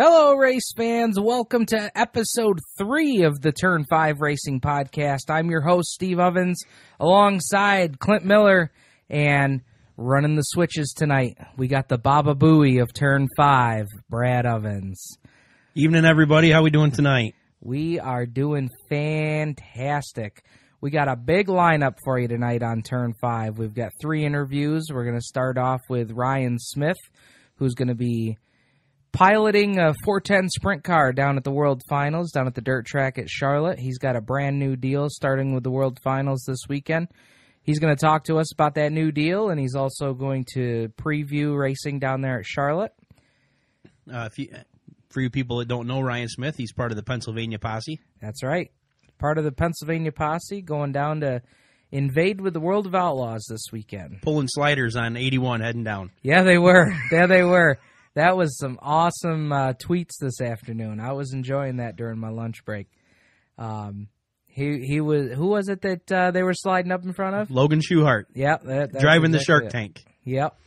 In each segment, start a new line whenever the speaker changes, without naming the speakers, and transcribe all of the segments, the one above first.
Hello, race fans. Welcome to episode 3 of the Turn 5 Racing Podcast. I'm your host, Steve Ovens, alongside Clint Miller, and running the switches tonight, we got the Baba Booey of Turn 5, Brad Ovens.
Evening, everybody. How we doing tonight?
We are doing fantastic. We got a big lineup for you tonight on Turn 5. We've got 3 interviews. We're going to start off with Ryan Smith, who's going to be piloting a 410 sprint car down at the World Finals, down at the dirt track at Charlotte. He's got a brand new deal starting with the World Finals this weekend. He's going to talk to us about that new deal, and he's also going to preview racing down there at Charlotte.
For you people that don't know Ryan Smith, he's part of the Pennsylvania Posse.
That's right. Part of the Pennsylvania Posse, going down to invade with the World of Outlaws this weekend.
Pulling sliders on 81 heading down.
Yeah, they were. Yeah, they were. That was some awesome tweets this afternoon. I was enjoying that during my lunch break. He was. Who was it that they were sliding up in front of?
Logan Schuhart.
Yep,
driving the Shark Tank.
Yep.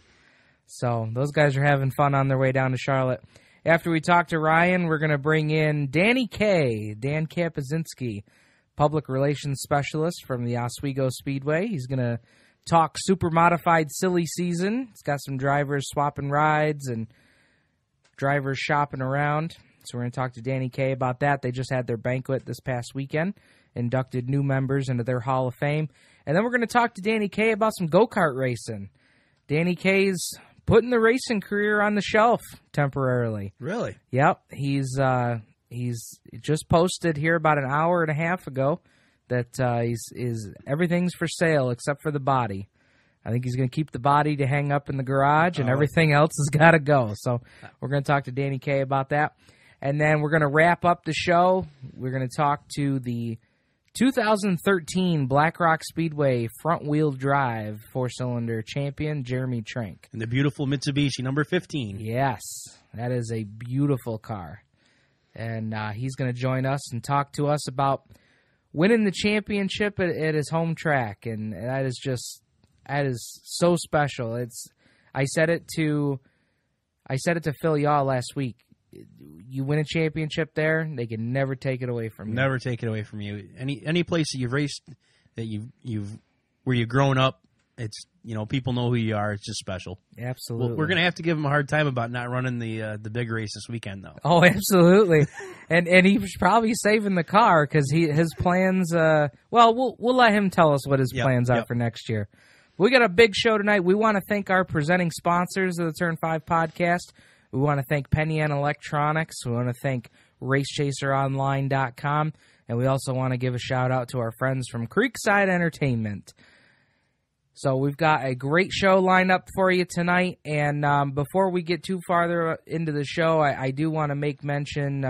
So those guys are having fun on their way down to Charlotte. After we talk to Ryan, we're going to bring in Dan Kazinski, public relations specialist from the Oswego Speedway. He's going to talk super modified silly season. It's got some drivers swapping rides and drivers shopping around. So we're going to talk to Danny K about that. They just had their banquet this past weekend, inducted new members into their Hall of Fame. And then we're going to talk to Danny K about some go-kart racing. Danny K's putting the racing career on the shelf temporarily.
Really?
Yep. He's just posted here about an hour and a half ago that everything's for sale except for the body. I think he's going to keep the body to hang up in the garage, and everything else has got to go. So we're going to talk to Danny K about that. And then we're going to wrap up the show. We're going to talk to the 2013 Black Rock Speedway front-wheel drive four-cylinder champion, Jeremy Trank.
And the beautiful Mitsubishi number 15.
Yes, that is a beautiful car. And he's going to join us and talk to us about winning the championship at his home track. And that is so special. I said it to Phil Yaw last week. You win a championship there, they can never take it away from you.
Never take it away from you. Any place that you've raced, that where you've grown up, it's, people know who you are. It's just special.
Absolutely.
Well, we're gonna have to give him a hard time about not running the big race this weekend, though.
Oh, absolutely. and he's probably saving the car because his plans. We'll let him tell us what his plans are for next year. We got a big show tonight. We want to thank our presenting sponsors of the Turn 5 podcast. We want to thank Penny N Electronics. We want to thank RaceChaserOnline.com. And we also want to give a shout-out to our friends from Creekside Entertainment. So we've got a great show lined up for you tonight. And before we get too farther into the show, I do want to make mention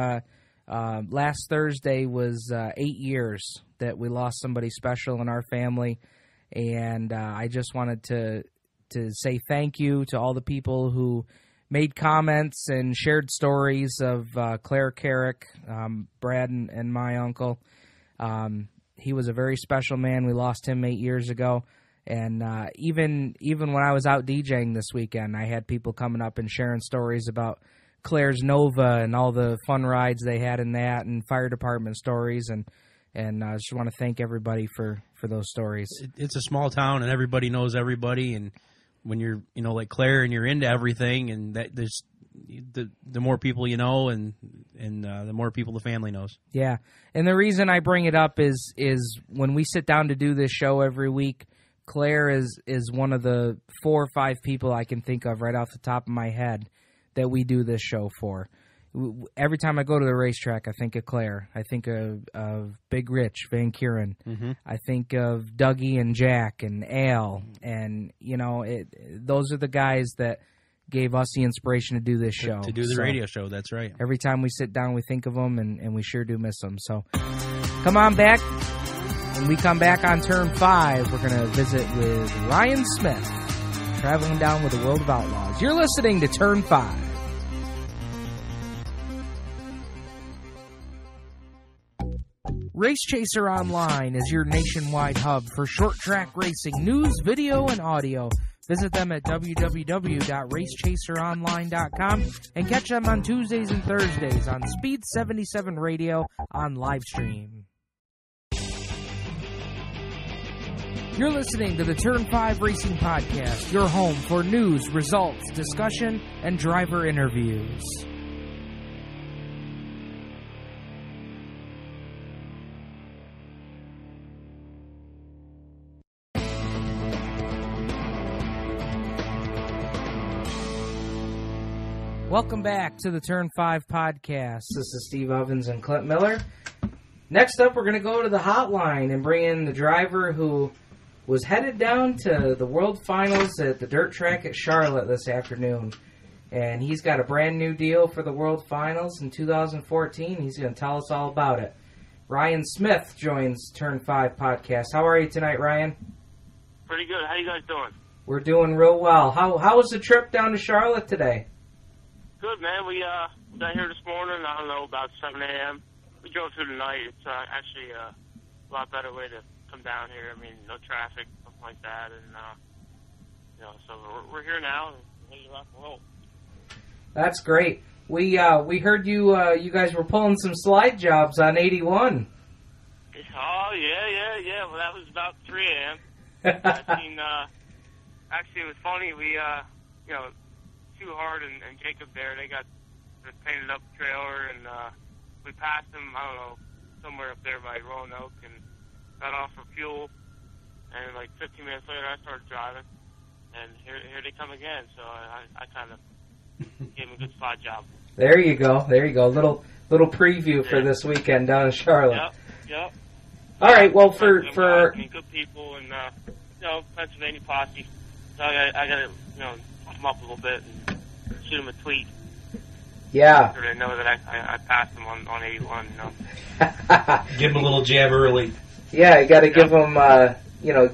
last Thursday was 8 years that we lost somebody special in our family. And I just wanted to say thank you to all the people who made comments and shared stories of Claire Carrick, Brad and my uncle. He was a very special man. We lost him 8 years ago. And even when I was out DJing this weekend, I had people coming up and sharing stories about Claire's Nova and all the fun rides they had in that, and fire department stories. And I just want to thank everybody for those stories.
It's a small town, and everybody knows everybody. And when you're, like Claire, and you're into everything, and that there's the more people you know, and the more people the family knows. Yeah,
and the reason I bring it up is when we sit down to do this show every week, Claire is one of the 4 or 5 people I can think of right off the top of my head that we do this show for. Every time I go to the racetrack, I think of Claire. I think of Big Rich Van Kuren. Mm-hmm. I think of Dougie and Jack and Al. And, those are the guys that gave us the inspiration to do this show.
To do the radio show, that's right.
Every time we sit down, we think of them, and we sure do miss them. So come on back. When we come back on Turn 5, we're going to visit with Ryan Smith, traveling down with the World of Outlaws. You're listening to Turn 5. Race Chaser Online is your nationwide hub for short track racing news, video, and audio. Visit them at www.racechaseronline.com and catch them on Tuesdays and Thursdays on Speed 77 Radio on Livestream. You're listening to the Turn 5 Racing Podcast, your home for news, results, discussion, and driver interviews. Welcome back to the Turn 5 Podcast. This is Steve Ovens and Clint Miller. Next up, we're going to go to the hotline and bring in the driver who was headed down to the World Finals at the dirt track at Charlotte this afternoon. And he's got a brand new deal for the World Finals in 2014. He's going to tell us all about it. Ryan Smith joins Turn 5 Podcast. How are you tonight, Ryan?
Pretty good. How you guys doing?
We're doing real well. How was the trip down to Charlotte today?
Good, man. We got here this morning, I don't know, about 7 a.m. We drove through the night. It's actually a lot better way to come down here. I mean, no traffic, something like that. And, so we're here now and ready to rock and roll. That's great. We heard you guys were pulling some slide jobs on 81. Oh, yeah. Well, that was about 3 a.m. Actually, it was funny. We, Too Hard and Jacob there, they got the painted up trailer, and we passed them, I don't know, somewhere up there by Roanoke, and got off for fuel, and like 15 minutes later I started driving, and here they come again, so I kind of gave them a good slide job.
There you go. Little preview for this weekend down in Charlotte.
Yep.
All right, well, for
good people and, Pennsylvania posse, so I got to, pump them up a little bit and shoot them a tweet.
Yeah.
So they know that I passed them on 81,
Give them a little jab early.
Yeah, you got to give them,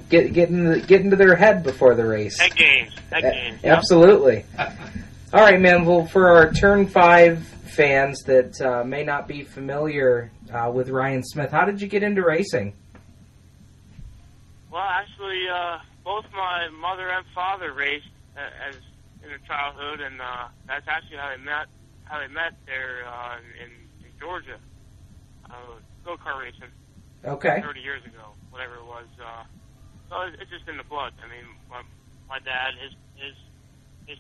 get into their head before the race.
Head games.
Absolutely. All right, man. Well, for our Turn 5 fans that may not be familiar with Ryan Smith, how did you get into racing?
Well, actually, both my mother and father raced as in their childhood, and that's actually how they met there in Georgia, go-kart racing.
Okay.
30 years ago, whatever it was. So it's just in the blood. I mean, my dad, his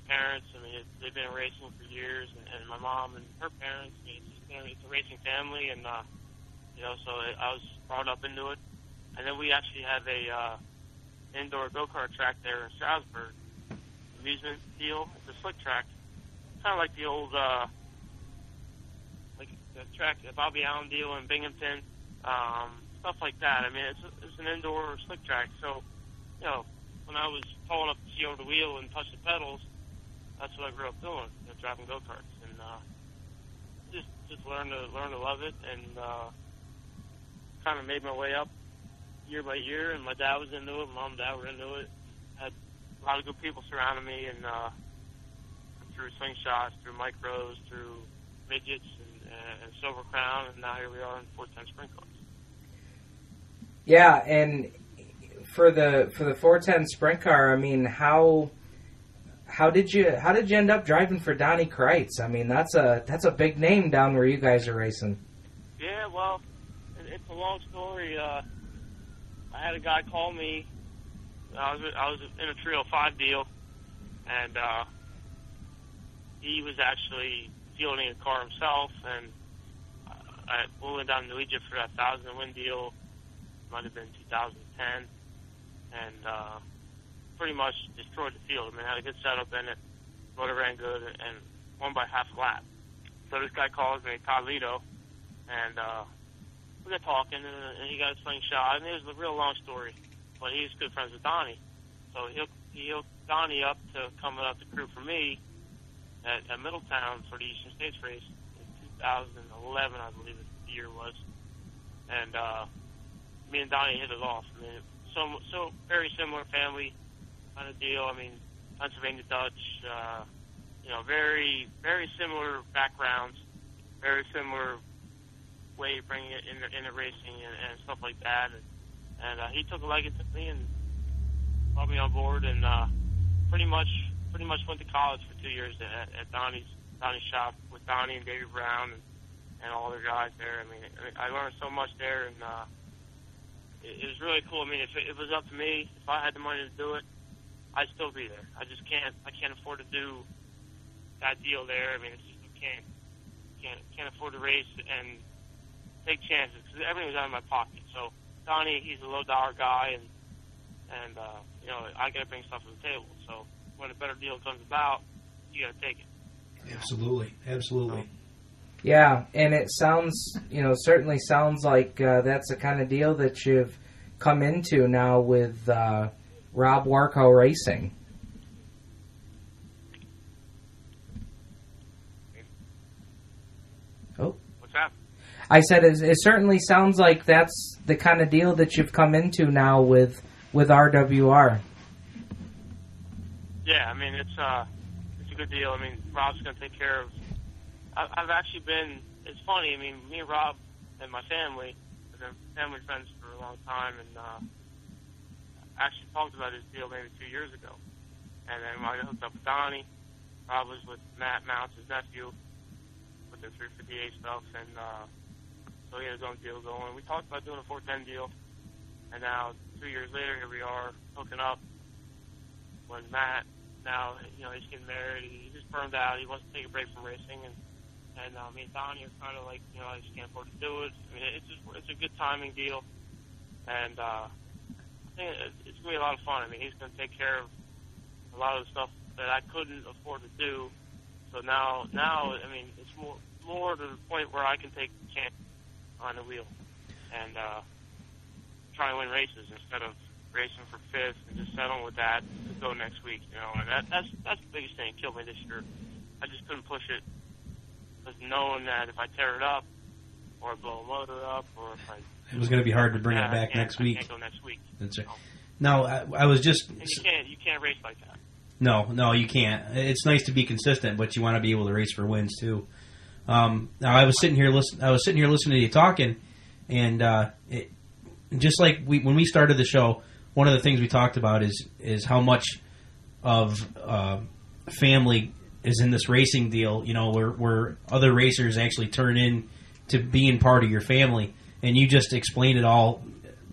parents, I mean, they've been racing for years, and my mom and her parents, it's a racing family, and, so I was brought up into it. And then we actually have a indoor go-kart track there in Strasburg, amusement deal. It's a slick track, kind of like the old, like the track, the Bobby Allen deal in Binghamton, stuff like that. I mean, it's an indoor slick track. So, when I was tall enough to see over the wheel and touch the pedals, that's what I grew up doing, driving go-karts, and just learn to love it, and kind of made my way up year by year. And my dad was into it, mom and dad were into it. Had a lot of good people surrounding me, and through slingshots, through micros, through midgets, and Silver Crown, and now here we are in 410 sprint cars.
Yeah, and for the 410 sprint car, I mean, how did you end up driving for Donnie Kreitz? I mean, that's a big name down where you guys are racing.
Yeah, well, it's a long story. I had a guy call me. I was in a Trio 5 deal, and he was actually fielding a car himself, and I went down to Egypt for that 1,000-win deal. Might have been 2010, and pretty much destroyed the field. I mean, I had a good setup in it, motor ran good, and won by half a lap. So this guy calls me, Todd Lito, and we got talking, and he got a slingshot. I mean, it was a real long story, but he was good friends with Donnie. So he hooked Donnie up to come out to crew for me at Middletown for the Eastern States race in 2011, I believe the year was. And me and Donnie hit it off. I mean, so very similar family kind of deal. I mean, Pennsylvania Dutch, very, very similar backgrounds, very similar way of bringing it into racing and stuff like that. And he took a liking to me and brought me on board, and pretty much went to college for 2 years at Donnie's shop with Donnie and Davey Brown and all their guys there. I mean, I learned so much there, and it was really cool. I mean, if it was up to me, if I had the money to do it, I'd still be there. I can't afford to do that deal there. I mean, it's just, you can't afford to race and take chances because everything was out of my pocket. So Donnie, he's a low dollar guy, and you know, I got to bring stuff to the table. So when a better deal comes about, you got to take it.
Absolutely.
Yeah, and it sounds, you know, certainly sounds like that's the kind of deal that you've come into now with Rob Warco Racing. Oh.
What's that?
I said it certainly sounds like that's the kind of deal that you've come into now with RWR.
Yeah, I mean, it's a good deal. I mean, Rob's going to take care of... I've actually been... It's funny, I mean, me and Rob and my family have been family friends for a long time, and actually talked about his deal maybe 2 years ago. And then when I got hooked up with Donnie, Rob was with Matt Mounts, his nephew, with the 358 stuff, and so he had his own deal going. We talked about doing a 410 deal, and now 2 years later, here we are hooking up. When Matt, now, you know, he's getting married, he just burned out, he wants to take a break from racing, and me and Donnie are kind of like, you know, I just can't afford to do it. I mean, it's a good timing deal, and I think it's going to be a lot of fun. I mean, he's going to take care of a lot of the stuff that I couldn't afford to do. So now, I mean, it's more to the point where I can take a chance on the wheel and try and win races instead of racing for fifth and just settling with that to go next week. You know, and that's the biggest thing that killed me this year. I just couldn't push it. Because knowing that if I tear it up, or blow a motor up, or if I...
It was going to be hard to bring it back next week.
I can't go next week.
That's right. Now, I was just...
And you can't race like that.
No, you can't. It's nice to be consistent, but you want to be able to race for wins, too. Now, I was sitting here listening to you talking, and just like when we started the show, one of the things we talked about is how much of family is in this racing deal, you know, where other racers actually turn in to being part of your family. And you just explained it all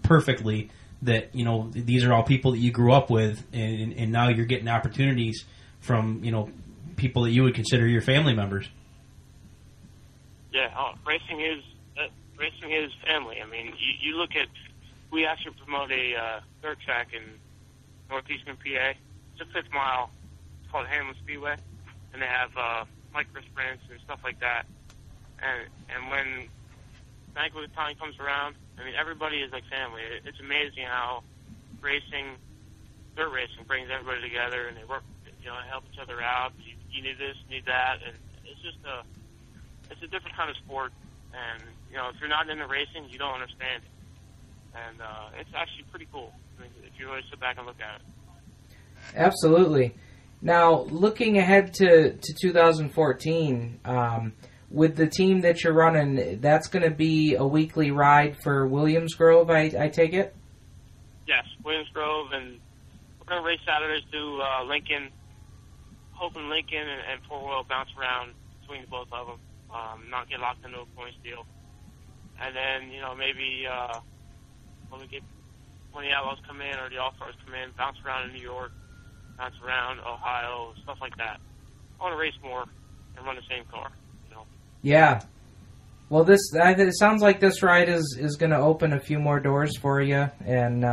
perfectly, that, you know, these are all people that you grew up with, and now you're getting opportunities from, you know, people that you would consider your family members.
Yeah, racing is family. I mean, you look at, we actually promote a dirt track in northeastern PA. It's a 5th mile. It's called Oswego Speedway. And they have micro sprints and stuff like that. And when banquet time comes around, I mean, everybody is like family. It's amazing how dirt racing brings everybody together, and they work, you know, help each other out. You need this, you need that, and it's just it's a different kind of sport. And, you know, if you're not into racing, you don't understand it. And it's actually pretty cool, I mean, if you really sit back and look at it.
Absolutely. Now, looking ahead to 2014, with the team that you're running, that's going to be a weekly ride for Williams Grove, I take it?
Yes, Williams Grove, and we're going to race Saturdays to Lincoln, hoping Lincoln and Port Royal bounce around between the both of them, not get locked into a points deal. And then, you know, maybe when the Outlaws come in or the All-Stars come in, bounce around in New York, bounce around Ohio, stuff like that. I want to race more and run the same car, you know.
Yeah. Well, it sounds like this ride is going to open a few more doors for you, and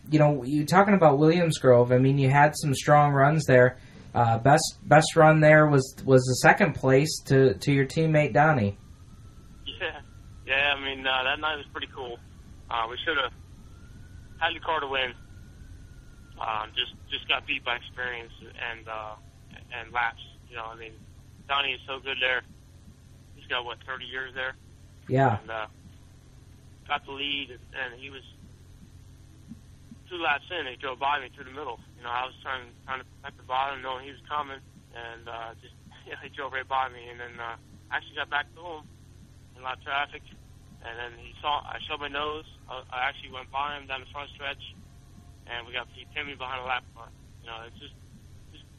you know, you talking about Williams Grove. I mean, you had some strong runs there. Best run there was the second place to your teammate Donnie.
Yeah. I mean, that night was pretty cool. We should have had the car to win. Just got beat by experience and laps. You know, I mean, Donnie is so good there. He's got 30 years there.
Yeah.
And got the lead, and he was 2 laps in. He drove by me through the middle. You know, I was trying to protect the bottom, knowing he was coming, and he drove right by me. And then I actually got back to him in a lot of traffic, and then I showed my nose. I actually went by him down the front stretch, and he pinned me behind a lap car. You know, it's just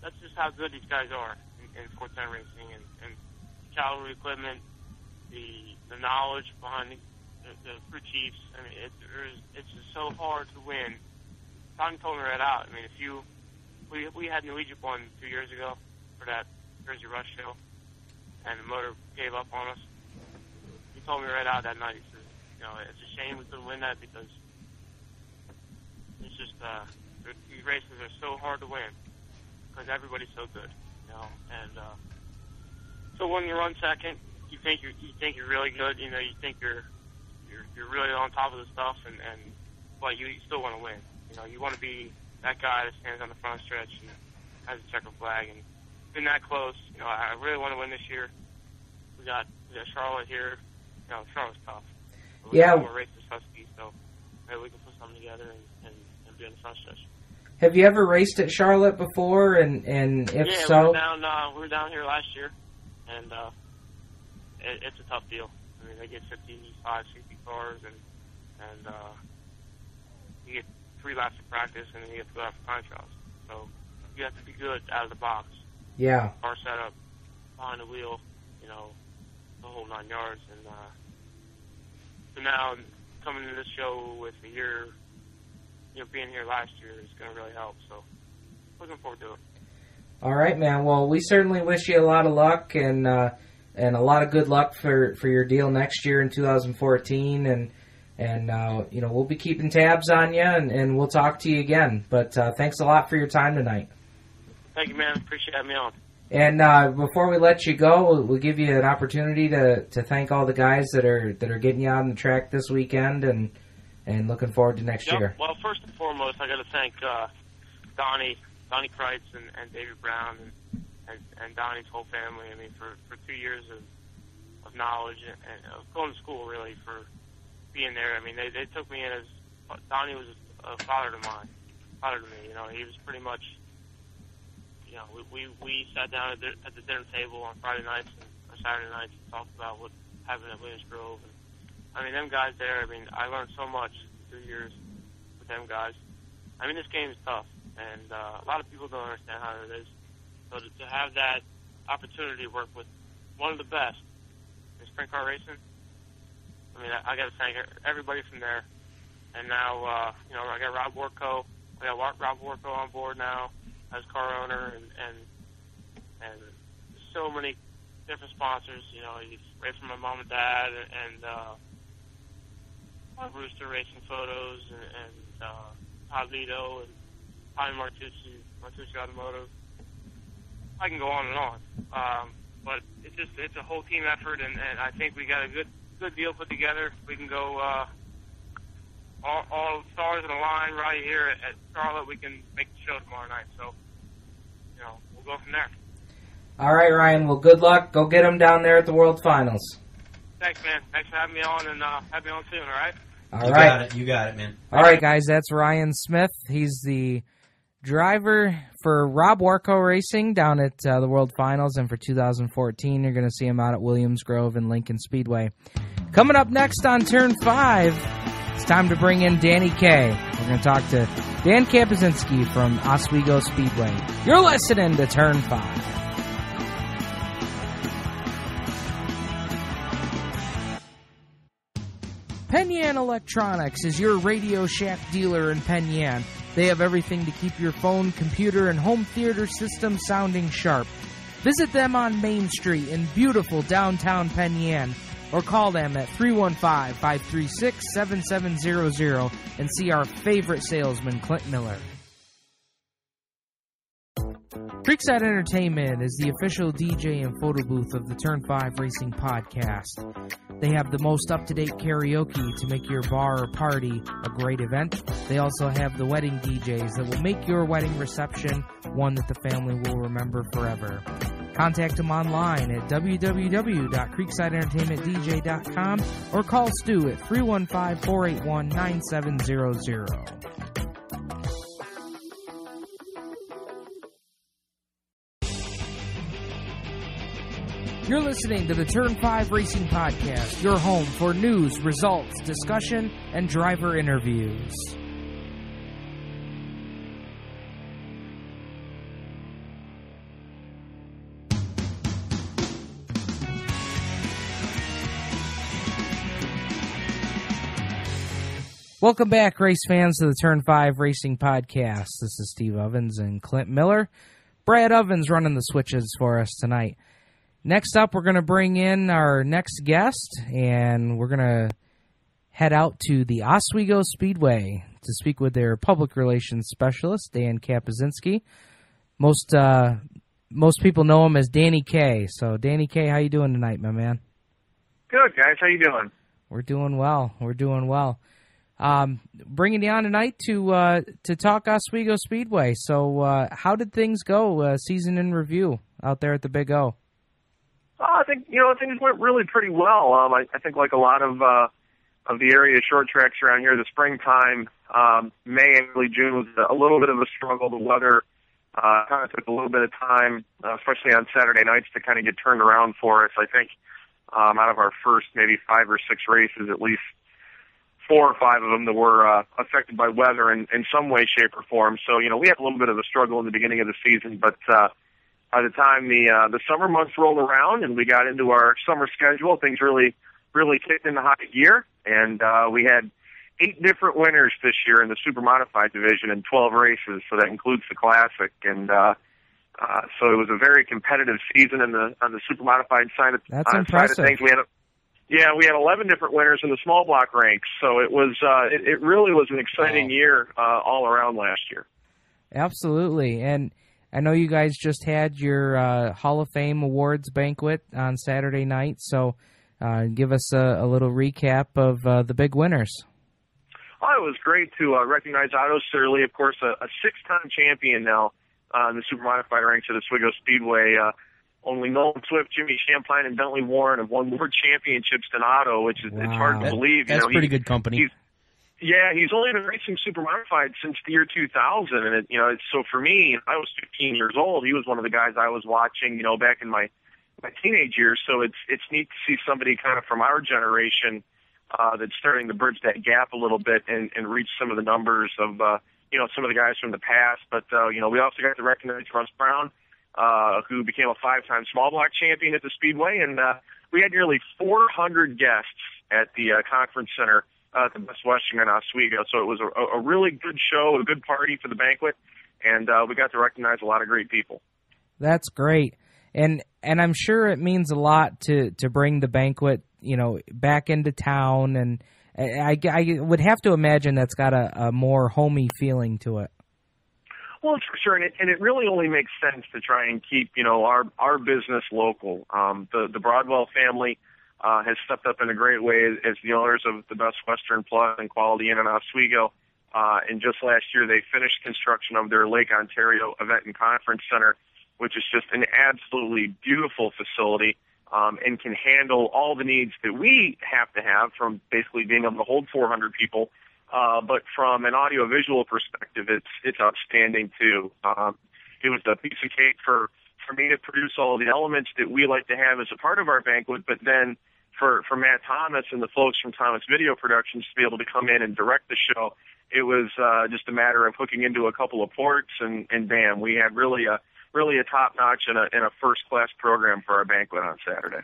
that's just how good these guys are in 410 racing, and cavalry equipment, the knowledge behind the crew chiefs. I mean, it's just so hard to win. Tommy told me right out. I mean, we had New Egypt one 2 years ago for that Jersey Rush show, and the motor gave up on us. He told me right out that night. He says, you know, it's a shame we couldn't win that because it's just these races are so hard to win because everybody's so good, you know. And so when you run second, you think you're really good. You know, you think you're really on top of the stuff, but you still want to win. You know, you want to be that guy that stands on the front stretch and has a checker flag, and been that close. You know, I really want to win this year. We got Charlotte here. You know, Charlotte's tough. But we got more races Husky, so maybe we can put something together and be on the front stretch.
Have you ever raced at Charlotte before? And if so,
we were down here last year, and it's a tough deal. I mean, they get 55, 60 cars, and you get 3 laps of practice, and then you have to go out for time trials. So you have to be good out of the box.
Yeah.
Car setup, behind the wheel, you know, the whole 9 yards. And so now coming to this show with a year, you know, being here last year is going to really help. So looking forward to it.
All right, man. Well, we certainly wish you a lot of luck and a lot of good luck for your deal next year in 2014. And you know, we'll be keeping tabs on you, and we'll talk to you again. But thanks a lot for your time tonight.
Thank you, man. Appreciate having me on.
And before we let you go, we'll give you an opportunity to thank all the guys that are getting you on the track this weekend, and looking forward to next year.
Well, first and foremost, I got to thank Donnie Kreitz and David Brown and Donnie's whole family. I mean, for 2 years of knowledge and of going to school, really, for being there. I mean, they took me in as Donnie was a father to me. You know, he was pretty much. You know, we sat down at the dinner table on Friday nights or Saturday nights and talked about what happened at Williams Grove. And I mean, them guys there. I mean, I learned so much 2 years with them guys. I mean, this game is tough, and a lot of people don't understand how it is. So to have that opportunity to work with one of the best in sprint car racing, I mean, I got to thank everybody from there. And now, you know, I got Rob Warco. I got Rob Warco on board now as car owner, and so many different sponsors. You know, he's right from my mom and dad, and Rooster Racing Photos, and Todd Lido, and Tommy Martucci Automotive. I can go on and on. But it's a whole team effort, and I think we got a good deal put together. We can go all stars in a line right here at Charlotte. We can make the show tomorrow night. So, you know, we'll go from there.
All right, Ryan. Well, good luck. Go get them down there at the World Finals.
Thanks, man. Thanks for having me on, and have me on soon, all right?
All right.
You got it, man.
All right, guys. That's Ryan Smith. He's the driver for Rob Warco Racing down at the World Finals, and for 2014, you're going to see him out at Williams Grove and Lincoln Speedway. Coming up next on Turn 5, it's time to bring in Danny K. We're going to talk to Dan Kazinski from Oswego Speedway. You're listening to Turn 5. Penn Yan Electronics is your Radio Shack dealer in Penn Yan. They have everything to keep your phone, computer, and home theater system sounding sharp. Visit them on Main Street in beautiful downtown Penn Yan, or call them at 315-536-7700 and see our favorite salesman, Clint Miller. Creekside Entertainment is the official DJ and photo booth of the Turn 5 Racing Podcast. They have the most up-to-date karaoke to make your bar or party a great event. They also have the wedding DJs that will make your wedding reception one that the family will remember forever. Contact them online at www.creeksideentertainmentdj.com or call Stu at 315-481-9700. You're listening to the Turn 5 Racing Podcast, your home for news, results, discussion, and driver interviews. Welcome back, race fans, to the Turn 5 Racing Podcast. This is Steve Ovens and Clint Miller. Brad Ovens running the switches for us tonight. Next up, we're going to bring in our next guest, and we're going to head out to the Oswego Speedway to speak with their public relations specialist, Dan Kazinski. Most people know him as Danny K. So, Danny K, how you doing tonight, my man?
Good, guys. How you doing?
We're doing well. Bringing you on tonight to talk Oswego Speedway. So, how did things go? Season in review out there at the Big O.
I think things went really pretty well. I think like a lot of the area short tracks around here, the springtime, May and early June was a little bit of a struggle. The weather kind of took a little bit of time, especially on Saturday nights, to kind of get turned around for us. I think out of our first maybe 5 or 6 races, at least 4 or 5 of them that were affected by weather in some way, shape, or form. So, we had a little bit of a struggle in the beginning of the season, but by the time the summer months rolled around and we got into our summer schedule, things really kicked into high gear, and we had 8 different winners this year in the super modified division in 12 races, so that includes the classic, and so it was a very competitive season on the super modified side of things. We had 11 different winners in the small block ranks, so it was it really was an exciting year all around last year.
Absolutely, and I know you guys just had your Hall of Fame awards banquet on Saturday night, so give us a little recap of the big winners.
Oh, it was great to recognize Otto Surly, of course, a 6-time champion now in the super modified ranks at Oswego Speedway. Only Nolan Swift, Jimmy Champagne, and Bentley Warren have won more championships than Otto, which is it's hard to believe.
That's pretty good company.
He's only been racing super modified since the year 2000, and so for me, I was 15 years old. He was one of the guys I was watching, back in my teenage years. So it's neat to see somebody kind of from our generation that's starting to bridge that gap a little bit and reach some of the numbers of some of the guys from the past. But we also got to recognize Russ Brown, who became a 5-time small block champion at the Speedway, and we had nearly 400 guests at the conference center at the Best Western in Oswego. So it was a really good show, a good party for the banquet, and we got to recognize a lot of great people.
That's great. And I'm sure it means a lot to bring the banquet, back into town, and I would have to imagine that's got a more homey feeling to it.
Well, for sure, and it really only makes sense to try and keep, our business local. The Broadwell family has stepped up in a great way as the owners of the Best Western Plus and Quality Inn in Oswego. And just last year, they finished construction of their Lake Ontario Event and Conference Center, which is just an absolutely beautiful facility and can handle all the needs that we have to have, from basically being able to hold 400 people. But from an audio-visual perspective, it's outstanding, too. It was a piece of cake for me to produce all of the elements that we like to have as a part of our banquet, but then for Matt Thomas and the folks from Thomas Video Productions to be able to come in and direct the show, it was just a matter of hooking into a couple of ports, and bam, we had really a top-notch and a first-class program for our banquet on Saturday.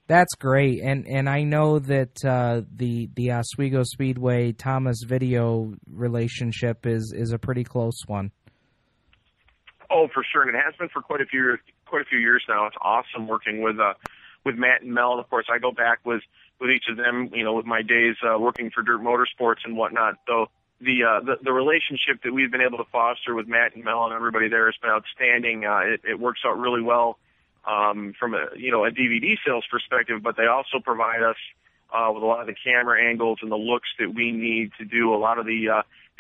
That's great, and I know that the Oswego Speedway Thomas Video relationship is a pretty close one.
Oh, for sure, and it has been for quite a few years now. It's awesome working with Matt and Mel, and of course I go back with each of them, with my days working for Dirt Motorsports and whatnot. So the relationship that we've been able to foster with Matt and Mel and everybody there has been outstanding. It works out really well from a DVD sales perspective, but they also provide us with a lot of the camera angles and the looks that we need to do a lot of the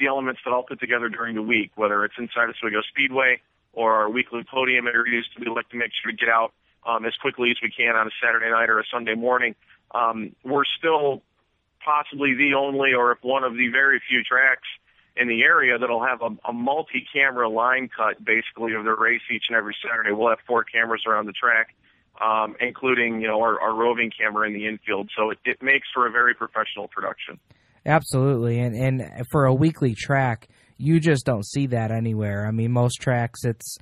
elements that I'll put together during the week, whether it's inside Oswego Speedway or our weekly podium interviews. We like to make sure to get out as quickly as we can on a Saturday night or a Sunday morning. We're still possibly the only, or if one of the very few tracks in the area that'll have a multi-camera line cut, basically, of the race each and every Saturday. We'll have 4 cameras around the track, including, our roving camera in the infield. So it makes for a very professional production. Absolutely.
And for a weekly track, you just don't see that anywhere. I mean, most tracks, it's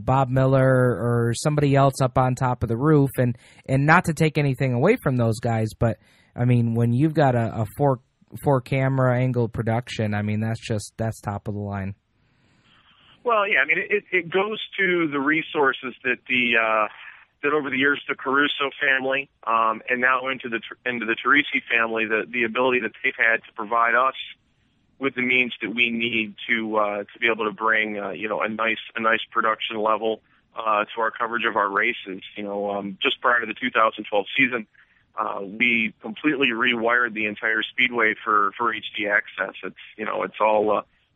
Bob Miller or somebody else up on top of the roof, and not to take anything away from those guys, but I mean, when you've got a for camera angle production. I mean, that's top of the line.
Well, yeah, I mean, it goes to the resources that that over the years the Caruso family, and now into the Teresi family, the ability that they've had to provide us with the means that we need to be able to bring a nice production level to our coverage of our races. Just prior to the 2012 season, we completely rewired the entire speedway for HD access. It's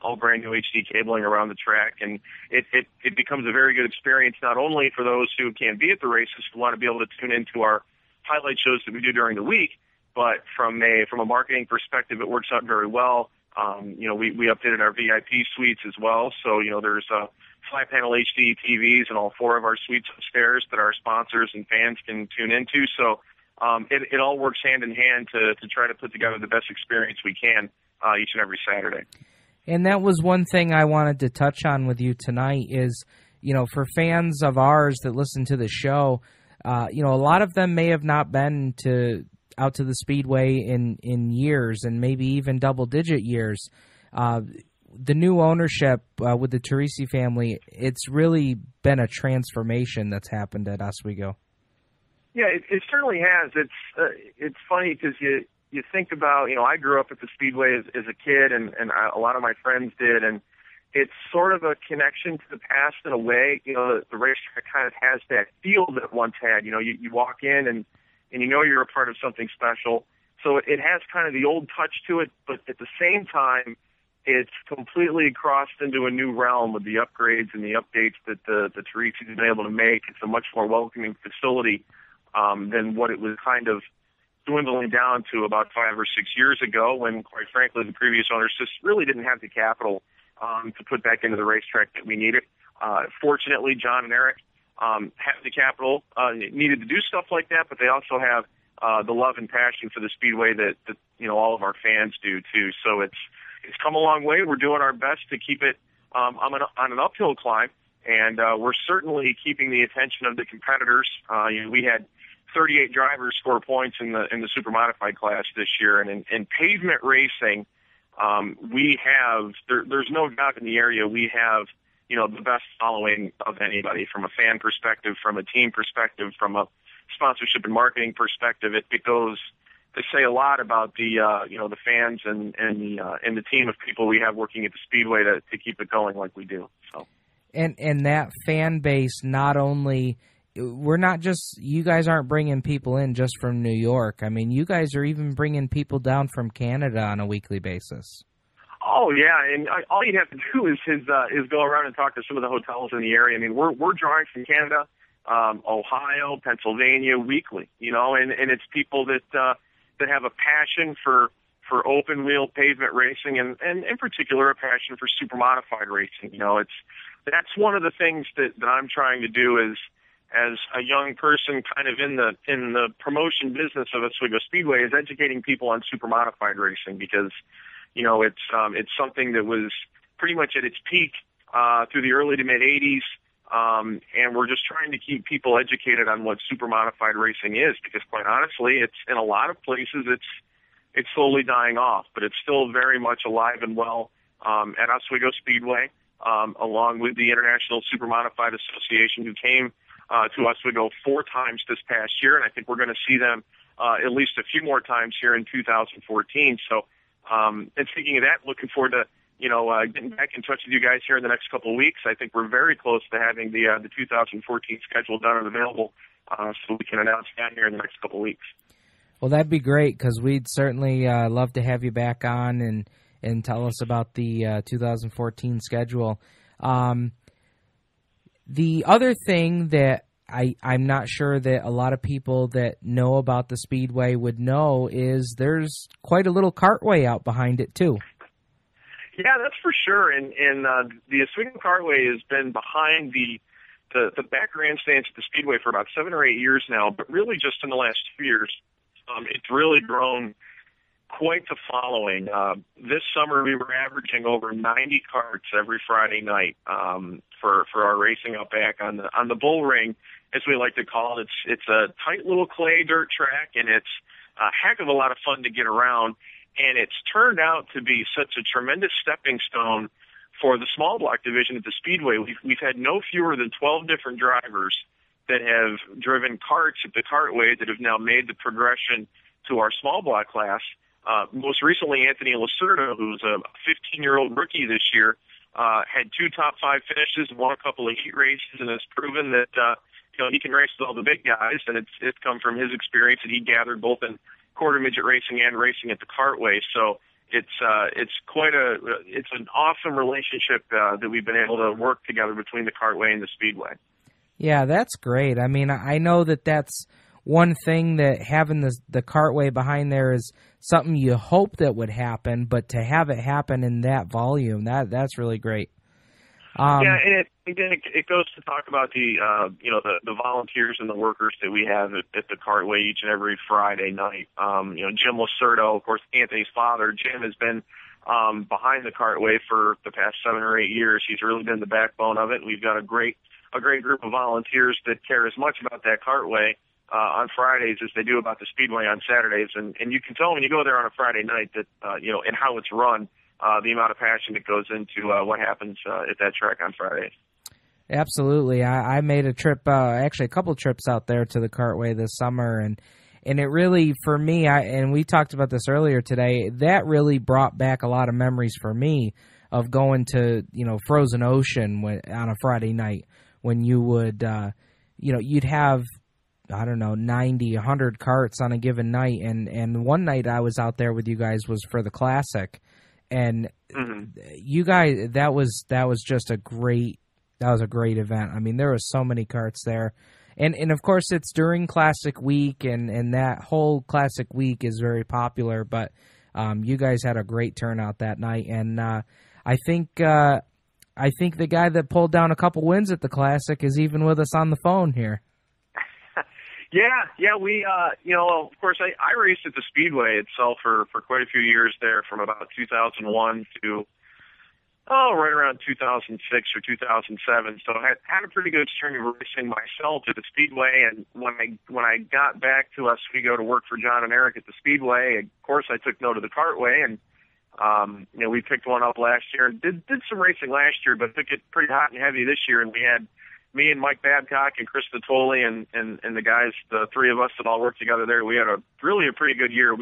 all brand new HD cabling around the track, and it becomes a very good experience not only for those who can't be at the races who want to be able to tune into our highlight shows that we do during the week, but from a marketing perspective, it works out very well. We updated our VIP suites as well, so there's flat panel HD TVs in all 4 of our suites upstairs that our sponsors and fans can tune into. So it all works hand in hand to try to put together the best experience we can each and every Saturday.
And that was one thing I wanted to touch on with you tonight is, for fans of ours that listen to the show, a lot of them may have not been out to the Speedway in years, and maybe even double-digit years. The new ownership with the Teresi family, it's really been a transformation that's happened at Oswego.
Yeah, it certainly has. It's funny because you think about, I grew up at the Speedway as a kid, and a lot of my friends did, and it's sort of a connection to the past in a way. The racetrack kind of has that feel that it once had. You walk in and you're a part of something special. So it has kind of the old touch to it, but at the same time, it's completely crossed into a new realm with the upgrades and the updates that the Teresi has been able to make. It's a much more welcoming facility than what it was kind of dwindling down to about 5 or 6 years ago, when, quite frankly, the previous owners just really didn't have the capital to put back into the racetrack that we needed. Fortunately, John and Eric have the capital needed to do stuff like that, but they also have the love and passion for the Speedway that all of our fans do too. So it's come a long way. We're doing our best to keep it on an uphill climb, and we're certainly keeping the attention of the competitors. We had 38 drivers score points in the super modified class this year, and in pavement racing, we have there's no doubt in the area we have the best following of anybody, from a fan perspective, from a team perspective, from a sponsorship and marketing perspective. It goes to say a lot about the fans and the team of people we have working at the Speedway to keep it going like we do. So
and that fan base, not only. You guys aren't bringing people in just from New York. I mean, you guys are even bringing people down from Canada on a weekly basis.
Oh yeah, and all you'd have to do is go around and talk to some of the hotels in the area. I mean, we're drawing from Canada, Ohio, Pennsylvania weekly. And it's people that have a passion for open wheel pavement racing, and in particular a passion for super modified racing. That's one of the things that I'm trying to do as a young person kind of in the promotion business of Oswego Speedway, is educating people on super modified racing, because it's something that was pretty much at its peak through the early to mid 80s, and we're just trying to keep people educated on what super modified racing is, because quite honestly, it's in a lot of places it's slowly dying off, but it's still very much alive and well at Oswego Speedway, along with the International Super Modified Association, who came to Oswego 4 times this past year, and I think we're going to see them at least a few more times here in 2014. So, and speaking of that, looking forward to getting back in touch with you guys here in the next couple of weeks. I think we're very close to having the 2014 schedule done and available, so we can announce that here in the next couple of weeks.
Well, that'd be great, because we'd certainly love to have you back on and tell us about the 2014 schedule. The other thing that I'm not sure that a lot of people that know about the Speedway would know is there's quite a little cartway out behind it, too.
Yeah, that's for sure. And the Oswego Cartway has been behind the back grandstands at the Speedway for about 7 or 8 years now, but really just in the last 2 years, it's really grown quite the following. This summer we were averaging over 90 carts every Friday night for our racing out back on the bull ring, as we like to call it. It's a tight little clay dirt track, and it's a heck of a lot of fun to get around. And it's turned out to be such a tremendous stepping stone for the small block division at the Speedway. We've had no fewer than 12 different drivers that have driven karts at the Kartway that have now made the progression to our small block class. Most recently, Anthony Lacerda, who's a 15-year-old rookie this year, had 2 top 5 finishes, won a couple of heat races, and has proven that he can race with all the big guys. And it's come from his experience that he gathered both in quarter midget racing and racing at the Kartway. So it's an awesome relationship that we've been able to work together between the Kartway and the Speedway.
Yeah, that's great. I mean, I know that's one thing, that having the Kartway behind there is something you hope that would happen, but to have it happen in that volume, that's really great.
Yeah, and it goes to talk about the volunteers and the workers that we have at the Kartway each and every Friday night. Jim Lacerda, of course, Anthony's father. Jim has been behind the Kartway for the past 7 or 8 years. He's really been the backbone of it. We've got a great group of volunteers that care as much about that Kartway on Fridays as they do about the Speedway on Saturdays. And you can tell when you go there on a Friday night that, and how it's run, the amount of passion that goes into what happens at that track on Fridays.
Absolutely. I made a trip, actually a couple trips out there to the Kartway this summer, and it really, for me, and we talked about this earlier today, that really brought back a lot of memories for me of going to, Frozen Ocean on a Friday night, when you would, you'd have, I don't know, 90, 100 carts on a given night, and one night I was out there with you guys was for the Classic, and you guys, that was just a great event. I mean, there was so many carts there, and of course it's during Classic Week, and that whole Classic Week is very popular, but you guys had a great turnout that night, and I think the guy that pulled down a couple wins at the Classic is even with us on the phone here.
Yeah, we, of course, I raced at the Speedway itself for quite a few years there, from about 2001 to, right around 2006 or 2007. So I had a pretty good string of racing myself at the Speedway, and when I got back to Oswego to work for John and Eric at the Speedway, of course I took note of the Kartway, and we picked one up last year and did some racing last year, but took it pretty hot and heavy this year, and we had me and Mike Babcock and Chris Vitoli and the guys, the three of us that all worked together there. We had a pretty good year.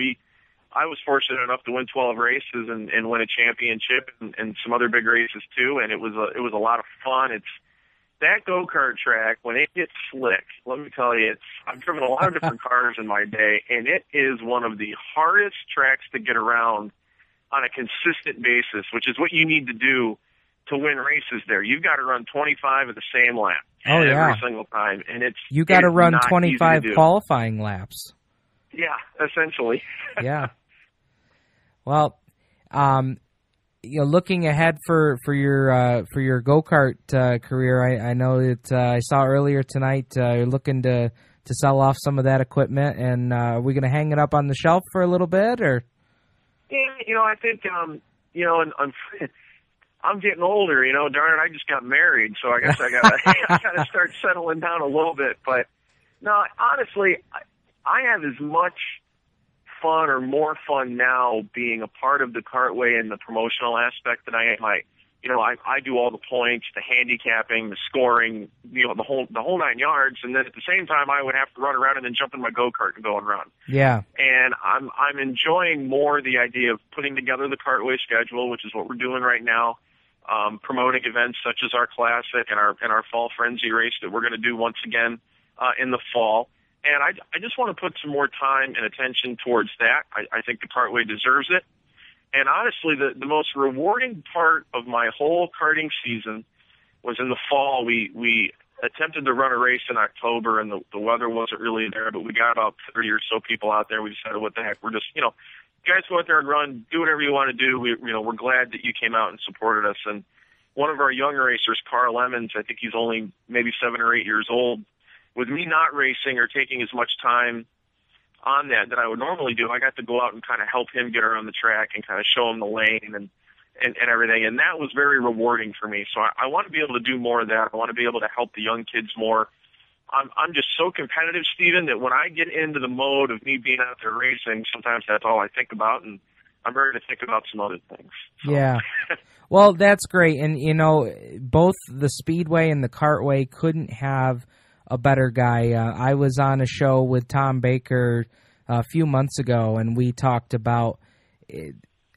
I was fortunate enough to win 12 races and win a championship and some other big races too, and it was a lot of fun. It's that go-kart track, when it gets slick, let me tell you, I've driven a lot of different cars in my day, and it is one of the hardest tracks to get around on a consistent basis, which is what you need to do to win races there. You've got to run 25 of the same lap every single time, and
you got to run 25 qualifying laps.
Yeah, essentially.
Yeah. Well, looking ahead for your go-kart career, I know that I saw earlier tonight you're looking to sell off some of that equipment, and are we going to hang it up on the shelf for a little bit, or?
Yeah, I think and I'm getting older, darn it, I just got married, so I guess I gotta start settling down a little bit. But no, honestly, I have as much fun or more fun now being a part of the Kartway and the promotional aspect than I am. I do all the points, the handicapping, the scoring, the whole 9 yards, and then at the same time I would have to run around and then jump in my go-kart and go and run.
Yeah. And
I'm enjoying more the idea of putting together the Kartway schedule, which is what we're doing right now. Promoting events such as our Classic and our Fall Frenzy race that we're going to do once again in the fall. And I just want to put some more time and attention towards that. I think the Kartway deserves it. And honestly, the most rewarding part of my whole karting season was in the fall. We attempted to run a race in October, and the weather wasn't really there, but we got about 30 or so people out there. We decided, what the heck, we're just, guys, go out there and run, do whatever you want to do. We're glad that you came out and supported us. And one of our young racers, Carl Emmons, I think he's only maybe 7 or 8 years old, with me not racing or taking as much time on that I would normally do, I got to go out and kind of help him get around the track and kind of show him the lane and everything. And that was very rewarding for me. So I want to be able to do more of that. I want to be able to help the young kids more. I'm just so competitive, Stephen, that when I get into the mode of me being out there racing, sometimes that's all I think about. And I'm ready to think about some other things. So.
Yeah. Well, that's great. And, you know, both the Speedway and the Cartway couldn't have a better guy. I was on a show with Tom Baker a few months ago, and we talked about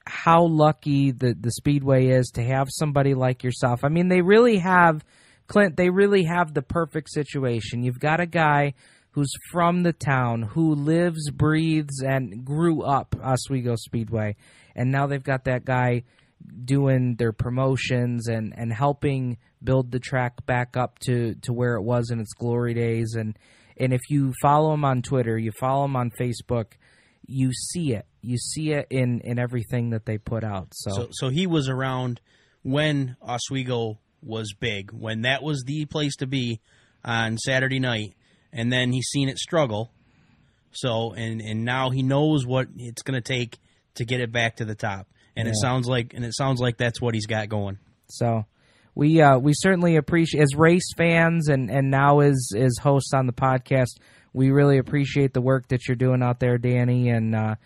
how lucky the Speedway is to have somebody like yourself. I mean, they really have, Clint, they really have the perfect situation. You've got a guy who's from the town, who lives, breathes, and grew up Oswego Speedway. And now they've got that guy doing their promotions and helping build the track back up to where it was in its glory days. And if you follow him on Twitter, you follow him on Facebook, you see it. You see it in everything that they put out. So
he was around when Oswego was big, when that was the place to be on Saturday night, and then he's seen it struggle. So and now he knows what it's going to take to get it back to the top. And it sounds like that's what he's got going. So
we certainly appreciate, as race fans and now as hosts on the podcast, we really appreciate the work that you're doing out there, Danny. And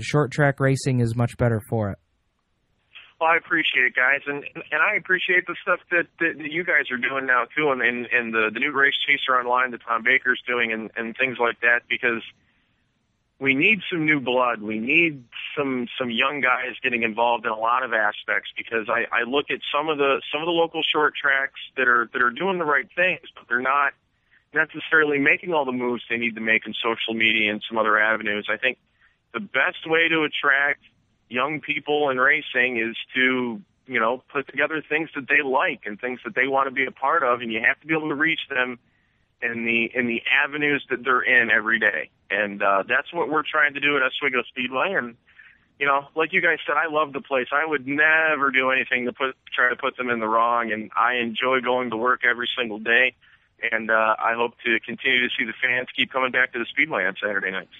short track racing is much better for it.
Well, I appreciate it, guys, and I appreciate the stuff that you guys are doing now too, and the new Race Chaser Online that Tom Baker's doing, and things like that, because we need some new blood. We need some young guys getting involved in a lot of aspects, because I look at some of the local short tracks that are doing the right things, but they're not necessarily making all the moves they need to make in social media and some other avenues. I think the best way to attract young people in racing is to, put together things that they like and things that they want to be a part of, and you have to be able to reach them in the avenues that they're in every day. And that's what we're trying to do at Oswego Speedway. And, like you guys said, I love the place. I would never do anything to try to put them in the wrong, and I enjoy going to work every single day. And I hope to continue to see the fans keep coming back to the Speedway on Saturday nights.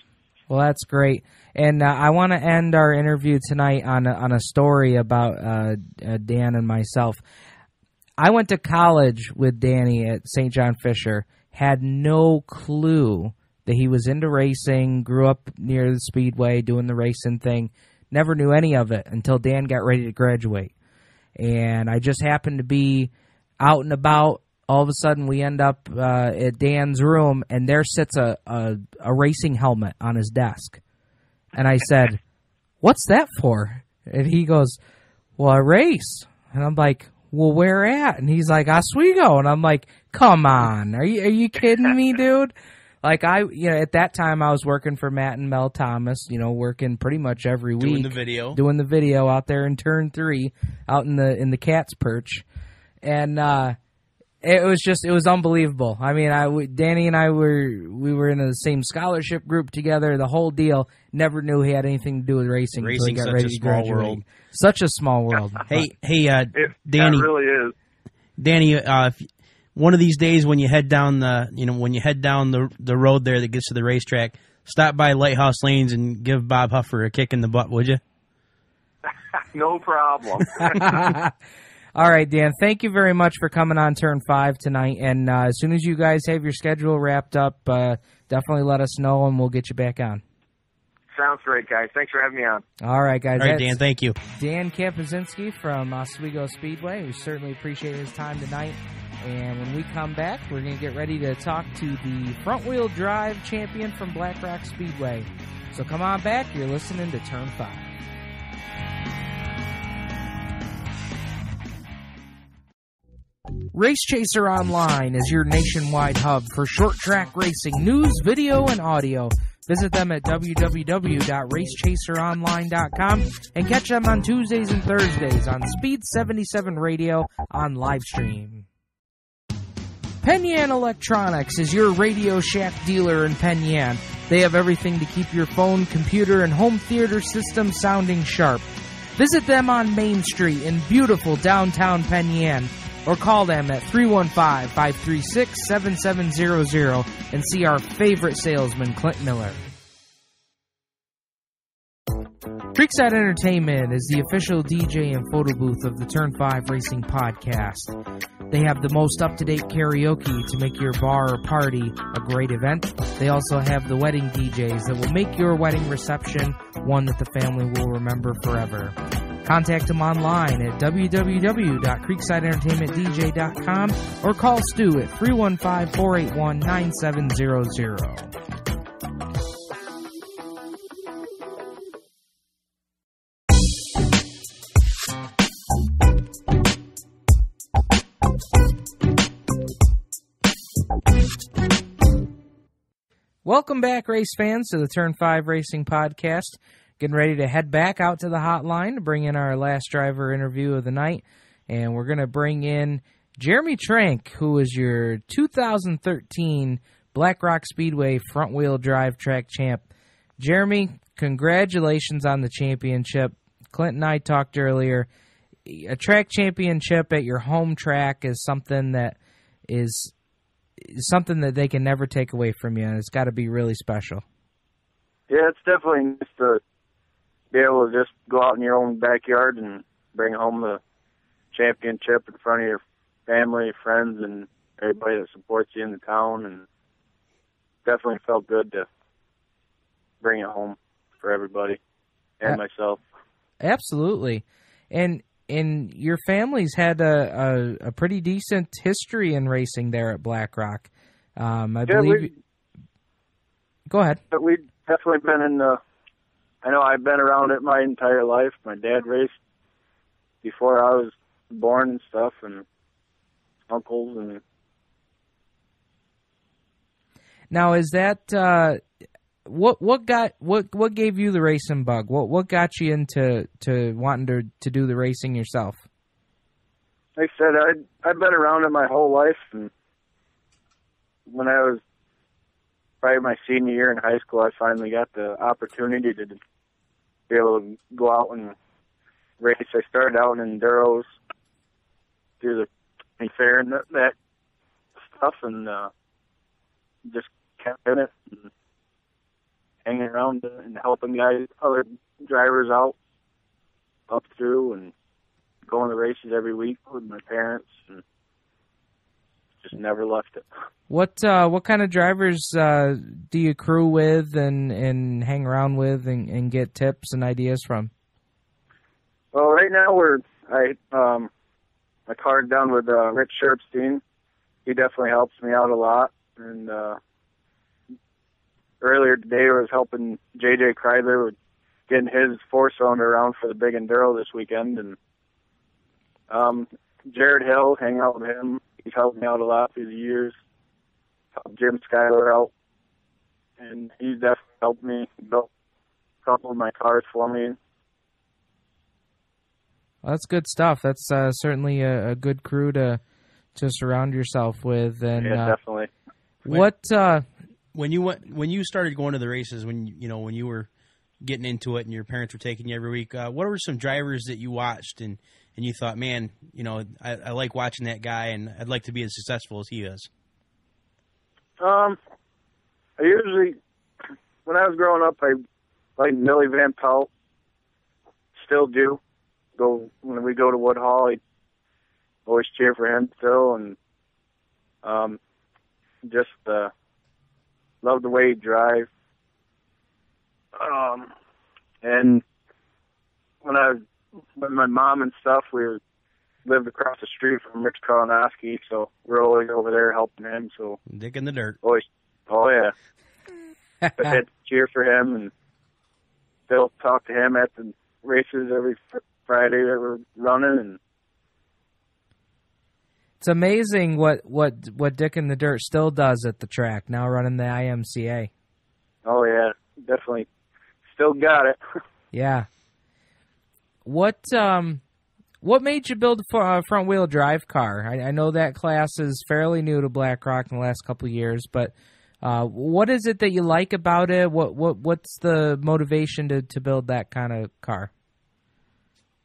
Well, that's great. And I want to end our interview tonight on a story about Dan and myself. I went to college with Danny at St. John Fisher, had no clue that he was into racing, grew up near the Speedway doing the racing thing, never knew any of it until Dan got ready to graduate. And I just happened to be out and about. All of a sudden, we end up at Dan's room, and there sits a racing helmet on his desk. And I said, "What's that for?" And he goes, "Well, a race." And I'm like, "Well, where at?" And he's like, "Oswego." And I'm like, "Come on, are you kidding me, dude?" Like at that time I was working for Matt and Mel Thomas, working pretty much every week, doing the video out there in Turn 3, out in the cat's perch, and it was unbelievable. I mean, Danny and I were in the same scholarship group together, the whole deal. Never knew he had anything to do with racing.
Racing's
until he got ready to graduate. World. Such a small world.
Hey,
It
Danny.
really is.
Danny, one of these days when you head down the road there that gets to the racetrack, stop by Lighthouse Lanes and give Bob Huffer a kick in the butt, would you?
No problem.
All right, Dan, thank you very much for coming on Turn 5 tonight. And as soon as you guys have your schedule wrapped up, definitely let us know, and we'll get you back on.
Sounds great, guys. Thanks for having me on.
All right, guys.
All right, Dan, thank you.
Dan Kazinski from Oswego Speedway. We certainly appreciate his time tonight. And when we come back, we're going to get ready to talk to the front-wheel drive champion from Black Rock Speedway. So come on back. You're listening to Turn 5. Race Chaser Online is your nationwide hub for short track racing news, video, and audio. Visit them at www.racechaseronline.com and catch them on Tuesdays and Thursdays on Speed 77 Radio on Livestream. Penn Yan Electronics is your Radio Shack dealer in Penn Yan. They have everything to keep your phone, computer, and home theater system sounding sharp. Visit them on Main Street in beautiful downtown Penn Yan, or call them at 315-536-7700 and see our favorite salesman, Clint Miller. Creekside Entertainment is the official DJ and photo booth of the Turn 5 Racing Podcast. They have the most up-to-date karaoke to make your bar or party a great event. They also have the wedding DJs that will make your wedding reception one that the family will remember forever. Contact them online at www.creeksideentertainmentdj.com or call Stu at 315-481-9700. Welcome back, race fans, to the Turn 5 Racing Podcast. Getting ready to head back out to the hotline to bring in our last driver interview of the night. And we're going to bring in Jeremy Trank, who is your 2013 Black Rock Speedway front-wheel drive track champ. Jeremy, congratulations on the championship. Clint and I talked earlier. A track championship at your home track is something that they can never take away from you, and it's got to be really special.
Yeah, it's definitely nice to be able to just go out in your own backyard and bring home the championship in front of your family, friends, and everybody that supports you in the town, and definitely felt good to bring it home for everybody and myself.
Absolutely. And your family's had a pretty decent history in racing there at Black Rock. I believe. Go ahead.
But we've definitely been in the. I know I've been around it my entire life. My dad raced before I was born and stuff, and uncles and.
Now, is that what gave you the racing bug? What got you into wanting to do the racing yourself?
Like I said, I've been around it my whole life, and when I was probably my senior year in high school, I finally got the opportunity to be able to go out and race. I started out in enduros through the county fair and that stuff, and just kept in it and hanging around and helping other drivers out up through, and going to races every week with my parents, and just never left it.
What kind of drivers do you crew with and hang around with and get tips and ideas from?
Well, right now my car's down with Rich Sherpstein. He definitely helps me out a lot, and earlier today I was helping JJ Kreidler with getting his four-cylinder around for the big enduro this weekend, and Jared Hill, hang out with him. He's helped me out a lot through the years. Helped Jim Schuyler out, and he's definitely helped me. He built a couple of my cars for me.
Well, that's good stuff. That's certainly a good crew to surround yourself with. And
yeah, definitely.
When you started going to the races, when you were getting into it and your parents were taking you every week, what were some drivers that you watched and you thought, man, I like watching that guy and I'd like to be as successful as he is?
I usually, when I was growing up, I liked Millie Van Pelt. Still do. When we go to Woodhall, I always cheer for him still, and just love the way he drives. And when I was with my mom and stuff, we lived across the street from Rich Kalinowski, so we're always over there helping him. So
dick in the dirt.
Always, oh yeah. I had to cheer for him, and still talk to him at the races every Friday that we're running. And
it's amazing what Dick in the Dirt still does at the track, now running the IMCA.
Oh yeah, definitely. Still got it.
Yeah. What made you build a front-wheel drive car? I know that class is fairly new to Black Rock in the last couple of years, but what is it that you like about it? What's the motivation to build that kind of car?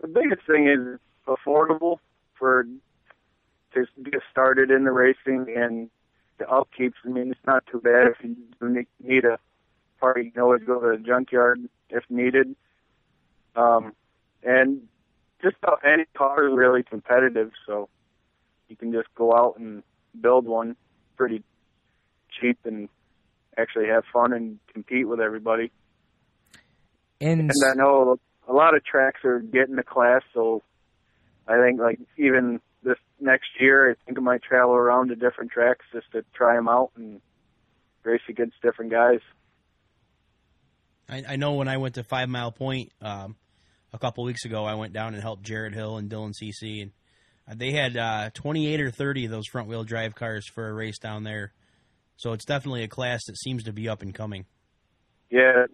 The biggest thing is affordable to get started in the racing, and the upkeeps. I mean, it's not too bad if you need a part. You can always go to the junkyard if needed. And just about any car is really competitive. So you can just go out and build one pretty cheap and actually have fun and compete with everybody. And I know a lot of tracks are getting a class, so I think like even this next year, I think I might travel around to different tracks just to try them out and race against different guys.
I know when I went to 5 Mile Point a couple weeks ago, I went down and helped Jared Hill and Dylan CC, and they had 28 or 30 of those front-wheel drive cars for a race down there. So it's definitely a class that seems to be up and coming.
Yeah,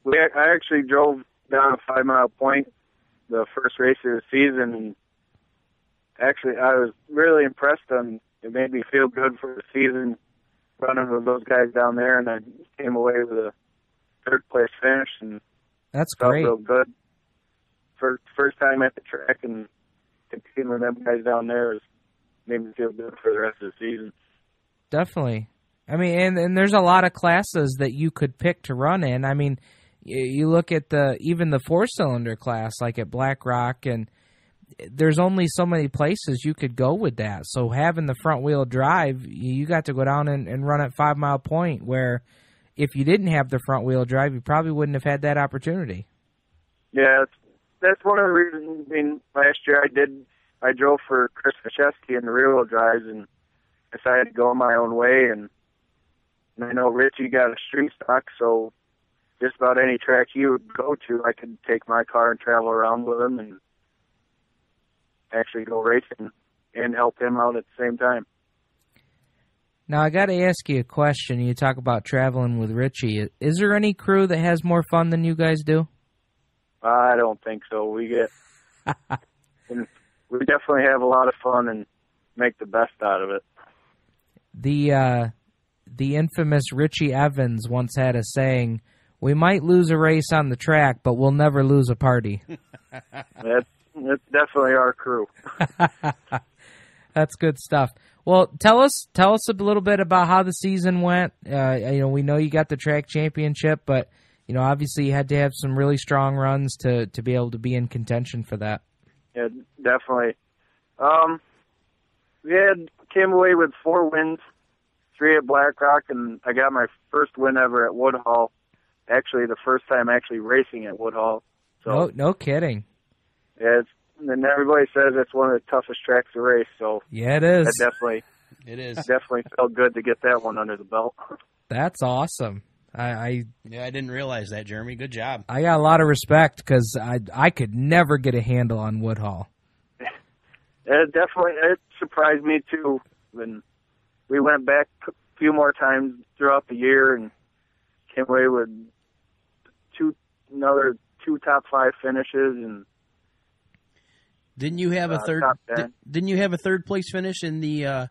I actually drove down 5 Mile Point the first race of the season, and actually I was really impressed. It made me feel good for the season running with those guys down there, and I came away with a third-place finish, and
that's
felt
great.
real good. First time at the track, and competing with them guys down there made me feel good for the rest of the season.
Definitely. I mean, and there's a lot of classes that you could pick to run in. I mean, you look at even the 4-cylinder class, like at Black Rock, and there's only so many places you could go with that. So having the front-wheel drive, you got to go down and run at 5 Mile Point, where if you didn't have the front-wheel drive, you probably wouldn't have had that opportunity.
Yeah, that's one of the reasons. I mean, last year I drove for Chris Fischewski in the rear-wheel drives and decided to go my own way, and I know Richie got a street stock, so just about any track he would go to, I could take my car and travel around with him and actually go racing and help him out at the same time.
Now, I got to ask you a question. You talk about traveling with Richie. Is there any crew that has more fun than you guys do?
I don't think so. We definitely have a lot of fun and make the best out of it.
The infamous Richie Evans once had a saying, "We might lose a race on the track, but we'll never lose a party."
That's definitely our crew.
That's good stuff. Well, tell us a little bit about how the season went. We know you got the track championship, but obviously you had to have some really strong runs to be able to be in contention for that.
Yeah, definitely. We came away with 4 wins, 3 at Black Rock, and I got my first win ever at Woodhall. Actually, the first time actually racing at Woodhall. So
no kidding.
Yeah, and everybody says it's one of the toughest tracks to race. So
yeah, it is.
It definitely felt good to get that one under the belt.
That's awesome. I
didn't realize that, Jeremy. Good job.
I got a lot of respect because I could never get a handle on Woodhall.
It surprised me too. When we went back a few more times throughout the year and came away with another 2 top 5 finishes, and
didn't you have a third? Didn't you have a third place finish in the?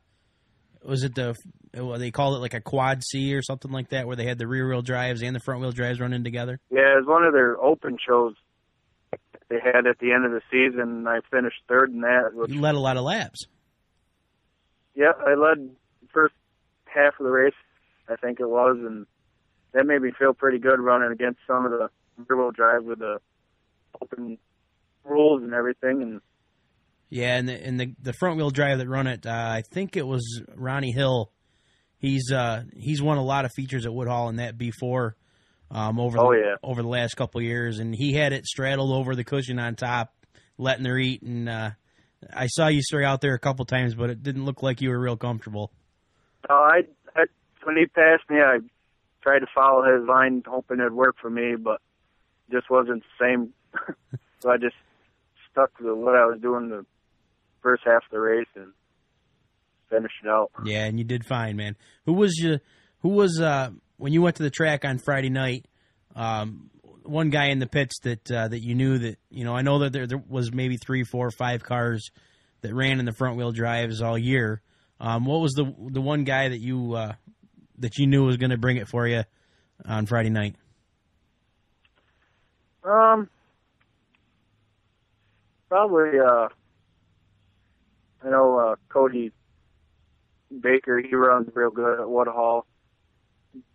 Was it they called it like a quad C or something like that, where they had the rear wheel drives and the front wheel drives running together?
Yeah, it was one of their open shows they had at the end of the season, and I finished third in that.
You led a lot of laps.
Yeah, I led the first half of the race, I think it was, and that made me feel pretty good running against some of the rear-wheel drive with the open rules and everything. And
yeah, and the front-wheel drive that run it, I think it was Ronnie Hill. He's won a lot of features at Woodhall in that B4 over the last couple of years, and he had it straddled over the cushion on top, letting her eat. And I saw you stray out there a couple times, but it didn't look like you were real comfortable.
When he passed me, I tried to follow his line, hoping it'd work for me, but it just wasn't the same. So I just stuck to what I was doing the first half of the race and finished it out. Yeah,
and you did fine, man. Who was when you went to the track on Friday night? One guy in the pits that you knew that I know that there was maybe 3, 4, 5 cars that ran in the front wheel drives all year. What was the one guy that you knew was going to bring it for you on Friday night?
Probably I know Cody Baker. He runs real good at Woodhall.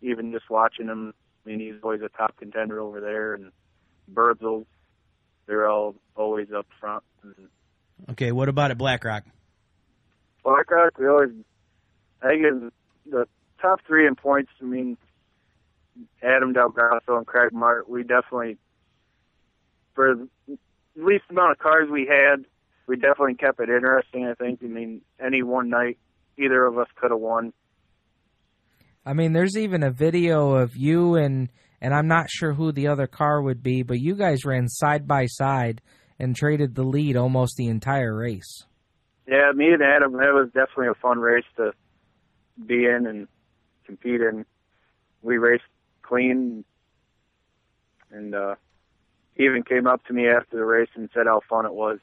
Even just watching him, I mean, he's always a top contender over there. And Birdsell, they're all always up front.
Okay, what about at Black Rock?
Black Rock, I think the top three in points, I mean, Adam Del Grasso and Craig Mart, we definitely, for the least amount of cars we had, we definitely kept it interesting, I think. I mean, any one night, either of us could have won.
I mean, there's even a video of you and I'm not sure who the other car would be, but you guys ran side by side and traded the lead almost the entire race.
Yeah, me and Adam, it was definitely a fun race to be in and compete in. We raced clean, and he even came up to me after the race and said how fun it was.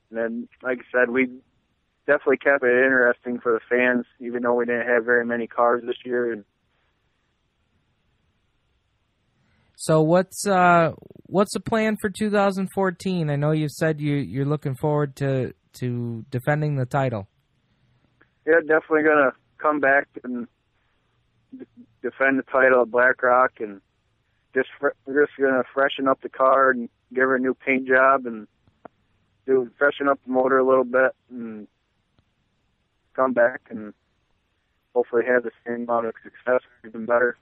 And then, like I said, we definitely kept it interesting for the fans, even though we didn't have very many cars this year. And
so what's the plan for 2014? I know you said you're looking forward to defending the title.
Yeah, definitely gonna come back and defend the title at Black Rock, and we're just gonna freshen up the car and give her a new paint job and freshen up the motor a little bit and come back and hopefully have the same amount of success or even better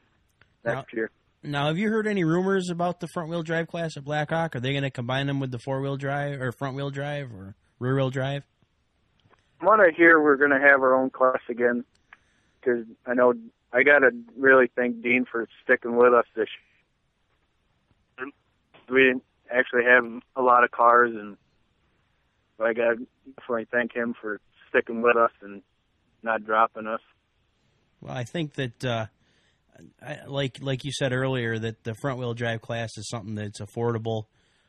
next year.
Now, have you heard any rumors about the front-wheel drive class at Black Rock? Are they going to combine them with the four-wheel drive or front-wheel drive or rear-wheel drive?
From what I hear, we're going to have our own class again, because I know I got to really thank Dean for sticking with us this year. We didn't actually have a lot of cars, and I got to definitely thank him for sticking with us and not dropping us.
Well, I think that, like you said earlier, that the front-wheel drive class is something that's affordable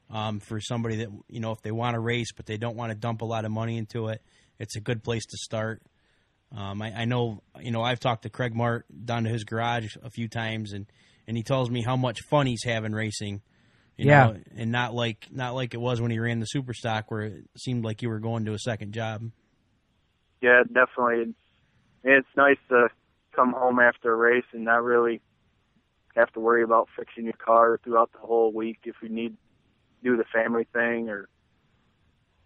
for somebody that, if they want to race but they don't want to dump a lot of money into it, it's a good place to start. I know, I've talked to Craig Mart down to his garage a few times, and he tells me how much fun he's having racing. You know, and not like it was when he ran the super stock where it seemed like you were going to a second job.
Yeah, definitely. It's nice to come home after a race and not really have to worry about fixing your car throughout the whole week if you need to do the family thing, or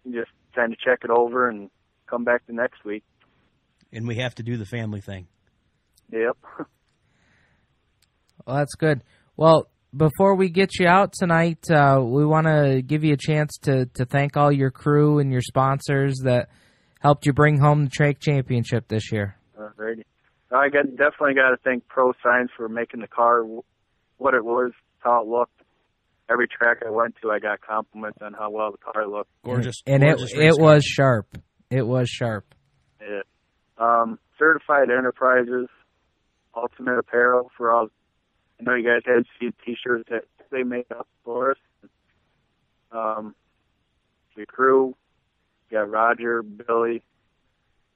you just kind of check it over and come back the next week.
And we have to do the family thing.
Yep.
Well, that's good. Well, before we get you out tonight, we want to give you a chance to thank all your crew and your sponsors that helped you bring home the track championship this year.
Alrighty. I definitely got to thank Pro Signs for making the car what it was, how it looked. Every track I went to, I got compliments on how well the car looked.
Gorgeous.
And
gorgeous
it was sharp. It was sharp.
Yeah. Certified Enterprises, Ultimate Apparel for all. I know you guys had seen T-shirts that they made up for us. The crew, you got Roger, Billy,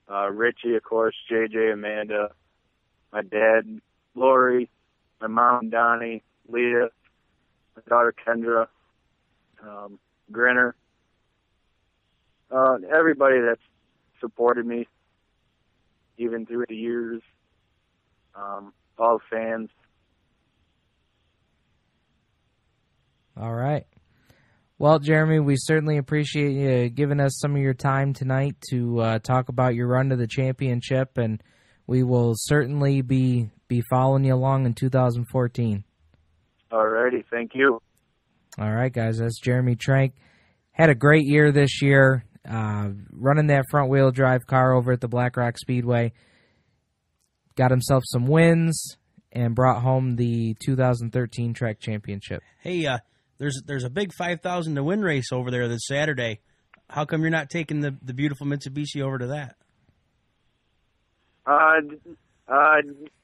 Richie, of course, JJ, Amanda, my dad, Lori, my mom, Donnie, Leah, my daughter, Kendra, Grinner, everybody that's supported me even through the years, all the fans.
All right. Well, Jeremy, we certainly appreciate you giving us some of your time tonight to talk about your run to the championship, and we will certainly be following you along in 2014.
All righty. Thank you.
All right, guys. That's Jeremy Trank. Had a great year this year, running that front-wheel drive car over at the Black Rock Speedway. Got himself some wins and brought home the 2013 track championship.
Hey, there's a big 5,000 to win race over there this Saturday. How come you're not taking the beautiful Mitsubishi over to that?
I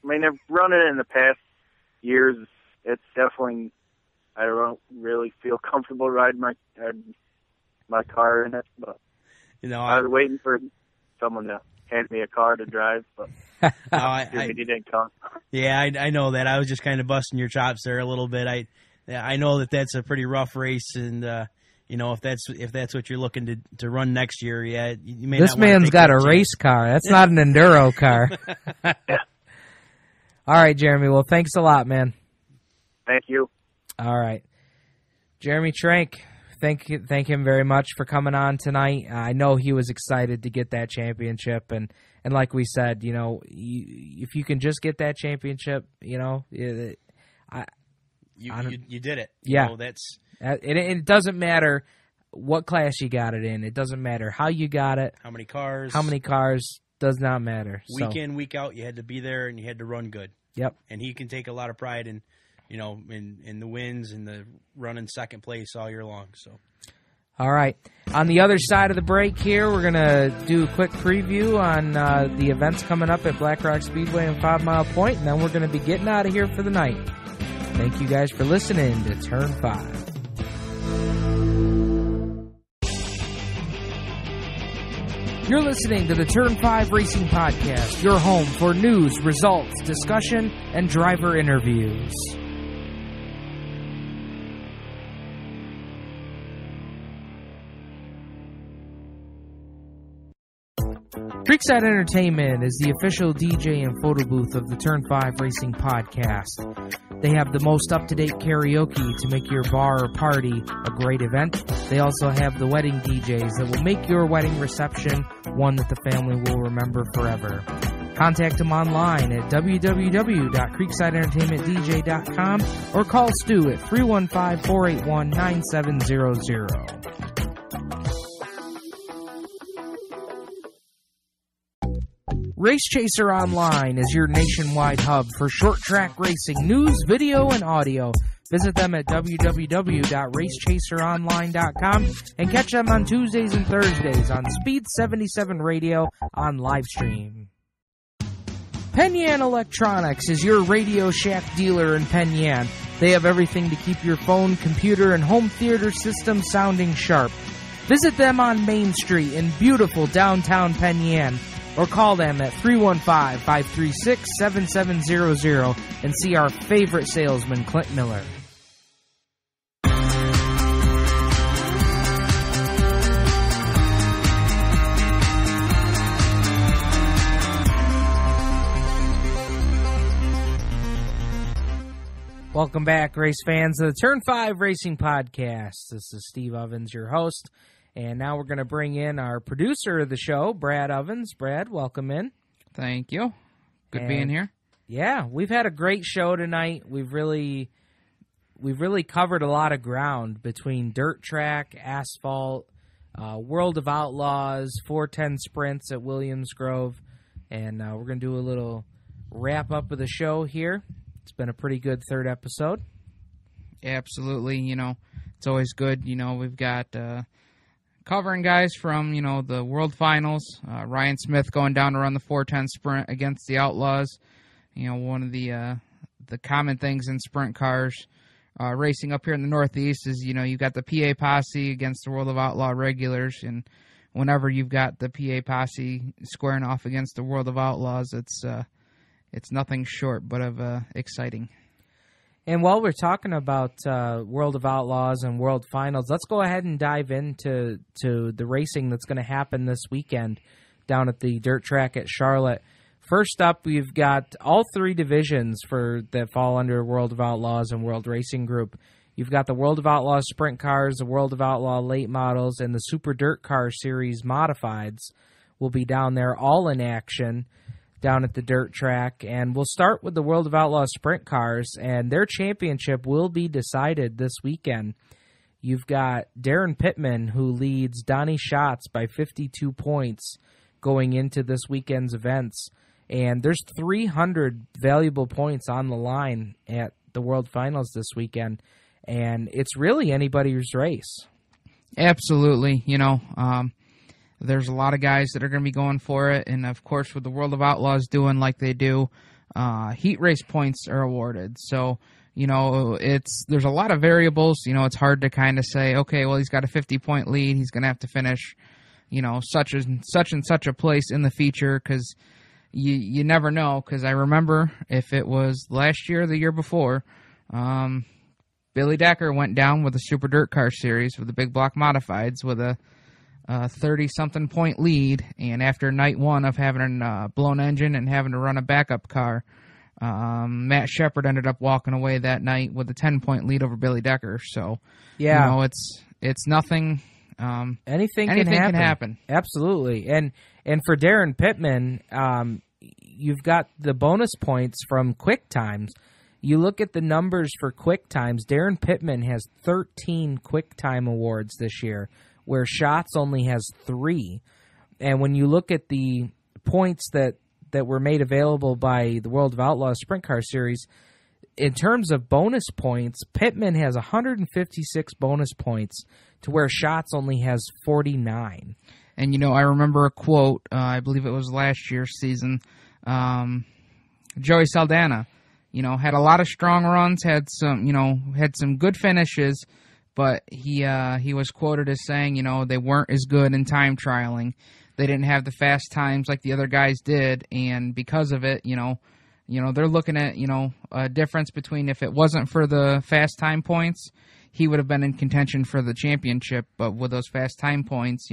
mean, I've run it in the past years. It's definitely, I don't really feel comfortable riding my car in it, but I was waiting for someone to hand me a car to drive, but he didn't come.
Yeah, I know that. I was just kind of busting your chops there a little bit. I know that that's a pretty rough race, and if that's what you're looking to run next year, you may.
This man's got a race car. That's not an enduro car.
Yeah.
All right, Jeremy. Well, thanks a lot, man.
Thank you.
All right, Jeremy Trank, thank him very much for coming on tonight. I know he was excited to get that championship, and like we said, if you can just get that championship, you did it.
Yeah,
it doesn't matter what class you got it in. It doesn't matter how you got it.
How many cars
does not matter.
Week in, week out, you had to be there and you had to run good.
Yep.
And he can take a lot of pride in the wins and the running second place all year long. So,
all right. On the other side of the break here, we're going to do a quick preview on the events coming up at Black Rock Speedway and 5 Mile Point, and then we're going to be getting out of here for the night. Thank you guys for listening to Turn 5. You're listening to the Turn 5 Racing Podcast, your home for news, results, discussion, and driver interviews. Creekside Entertainment is the official DJ and photo booth of the Turn 5 Racing Podcast. They have the most up-to-date karaoke to make your bar or party a great event. They also have the wedding DJs that will make your wedding reception one that the family will remember forever. Contact them online at www.creeksideentertainmentdj.com or call Stu at 315-481-9700. Race Chaser Online is your nationwide hub for short track racing news, video, and audio. Visit them at www.racechaseronline.com and catch them on Tuesdays and Thursdays on Speed 77 Radio on livestream. Penn Yan Electronics is your Radio Shack dealer in Penn Yan. They have everything to keep your phone, computer, and home theater system sounding sharp. Visit them on Main Street in beautiful downtown Penn Yan, or call them at 315-536-7700 and see our favorite salesman, Clint Miller. Welcome back, race fans, to the Turn 5 Racing Podcast. This is Steve Ovens, your host. And now we're going to bring in our producer of the show, Brad Ovens. Brad, welcome in.
Thank you. Good being here.
Yeah, we've had a great show tonight. We've really covered a lot of ground between dirt track, asphalt, World of Outlaws, 410 sprints at Williams Grove, and we're going to do a little wrap up of the show here. It's been a pretty good third episode.
Absolutely. It's always good. We've got covering guys from, the World Finals. Ryan Smith going down to run the 410 sprint against the Outlaws. One of the common things in sprint cars racing up here in the Northeast is, you've got the PA posse against the World of Outlaw regulars. And whenever you've got the PA posse squaring off against the World of Outlaws, it's nothing short but of exciting.
And while we're talking about World of Outlaws and World Finals, let's go ahead and dive into the racing that's going to happen this weekend down at the dirt track at Charlotte. First up, we've got all three divisions that fall under World of Outlaws and World Racing Group. You've got the World of Outlaws Sprint Cars, the World of Outlaw Late Models, and the Super Dirt Car Series Modifieds will be down there all in action down at the dirt track. And we'll start with the World of Outlaw Sprint Cars, and their championship will be decided this weekend. You've got Darren Pittman, who leads Donnie Schatz by 52 points going into this weekend's events. And there's 300 valuable points on the line at the World Finals this weekend. And it's really anybody's race.
Absolutely. There's a lot of guys that are going to be going for it. And, of course, with the World of Outlaws doing like they do, heat race points are awarded. So, there's a lot of variables. It's hard to kind of say, okay, well, he's got a 50-point lead. He's going to have to finish, such and such a place in the feature, because you never know. Because I remember if it was last year or the year before, Billy Decker went down with the Super Dirt Car Series with the big block modifieds with a 30-something point lead, and after night one of having a blown engine and having to run a backup car, Matt Shepard ended up walking away that night with a 10-point lead over Billy Decker. So,
yeah,
it's nothing.
Anything can happen. Absolutely. And for Darren Pittman, you've got the bonus points from quick times. You look at the numbers for quick times. Darren Pittman has 13 quick time awards this year, where Schatz only has 3. And when you look at the points that were made available by the World of Outlaws Sprint Car Series, in terms of bonus points, Pittman has 156 bonus points to where Schatz only has 49.
And, I remember a quote, I believe it was last year's season, Joey Saldana, had a lot of strong runs, had some good finishes, but he was quoted as saying, they weren't as good in time trialing. They didn't have the fast times like the other guys did, and because of it, they're looking at, a difference between if it wasn't for the fast time points, he would have been in contention for the championship. But with those fast time points,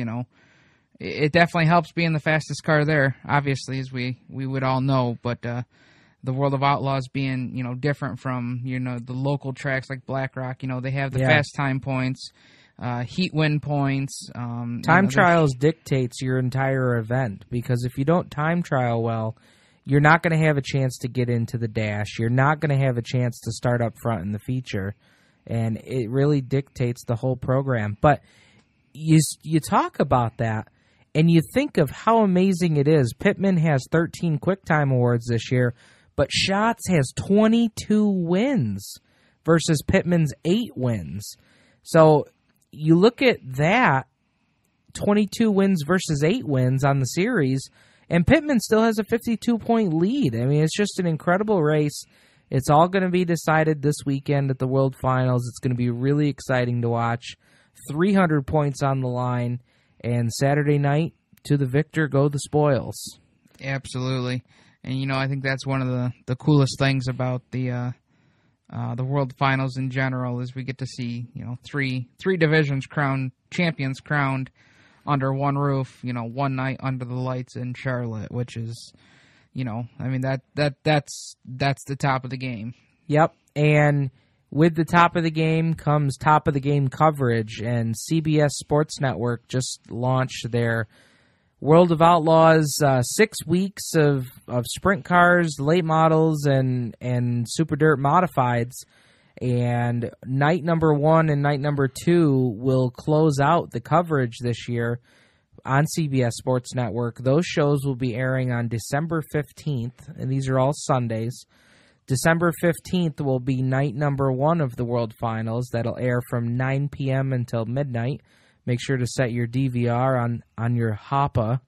it definitely helps being the fastest car there, obviously, as we would all know. But the World of Outlaws being, different from, the local tracks like Black Rock, they have the fast time points, heat win points.
Time trials dictates your entire event, because if you don't time trial well, you're not going to have a chance to get into the dash. You're not going to have a chance to start up front in the feature. And it really dictates the whole program. But you talk about that, and you think of how amazing it is. Pittman has 13 quick time awards this year, but Schatz has 22 wins versus Pittman's 8 wins. So you look at that, 22 wins versus 8 wins on the series, and Pittman still has a 52-point lead. I mean, it's just an incredible race. It's all going to be decided this weekend at the World Finals. It's going to be really exciting to watch. 300 points on the line, and Saturday night, to the victor go the spoils.
Absolutely. And, I think that's one of the coolest things about the World Finals in general is we get to see, three divisions champions crowned under one roof, one night under the lights in Charlotte, which is, that's the top of the game.
Yep. And with the top of the game comes top of the game coverage, and CBS Sports Network just launched their World of Outlaws 6 weeks of sprint cars, late models, and super dirt modifieds. And night number 1 and night number 2 will close out the coverage this year on CBS Sports Network. Those shows will be airing on December 15th, and these are all Sundays. December 15th will be night number 1 of the World Finals. That'll air from 9 p.m. until midnight. Make sure to set your DVR on your Hoppa.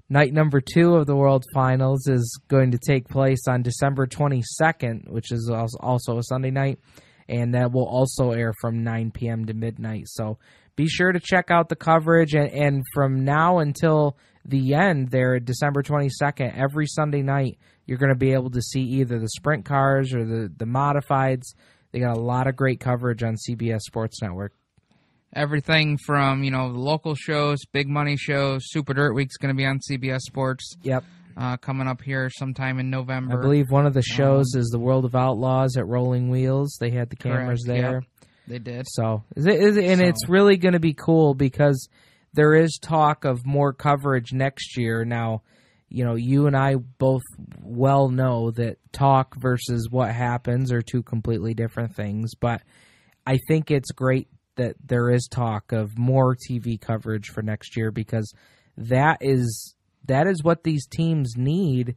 Night number 2 of the World Finals is going to take place on December 22nd, which is also a Sunday night, and that will also air from 9 p.m. to midnight. So be sure to check out the coverage, and from now until the end there, December 22nd, every Sunday night, you're going to be able to see either the sprint cars or the modifieds. They got a lot of great coverage on CBS Sports Network.
Everything from, the local shows, big money shows. Super Dirt Week's going to be on CBS Sports.
Yep.
Coming up here sometime in November.
I believe one of the shows is the World of Outlaws at Rolling Wheels. They had the cameras there.
Yep, they did.
So, it's really going to be cool because there is talk of more coverage next year. Now, you and I both well know that talk versus what happens are two completely different things. But I think it's great that there is talk of more TV coverage for next year, because that is what these teams need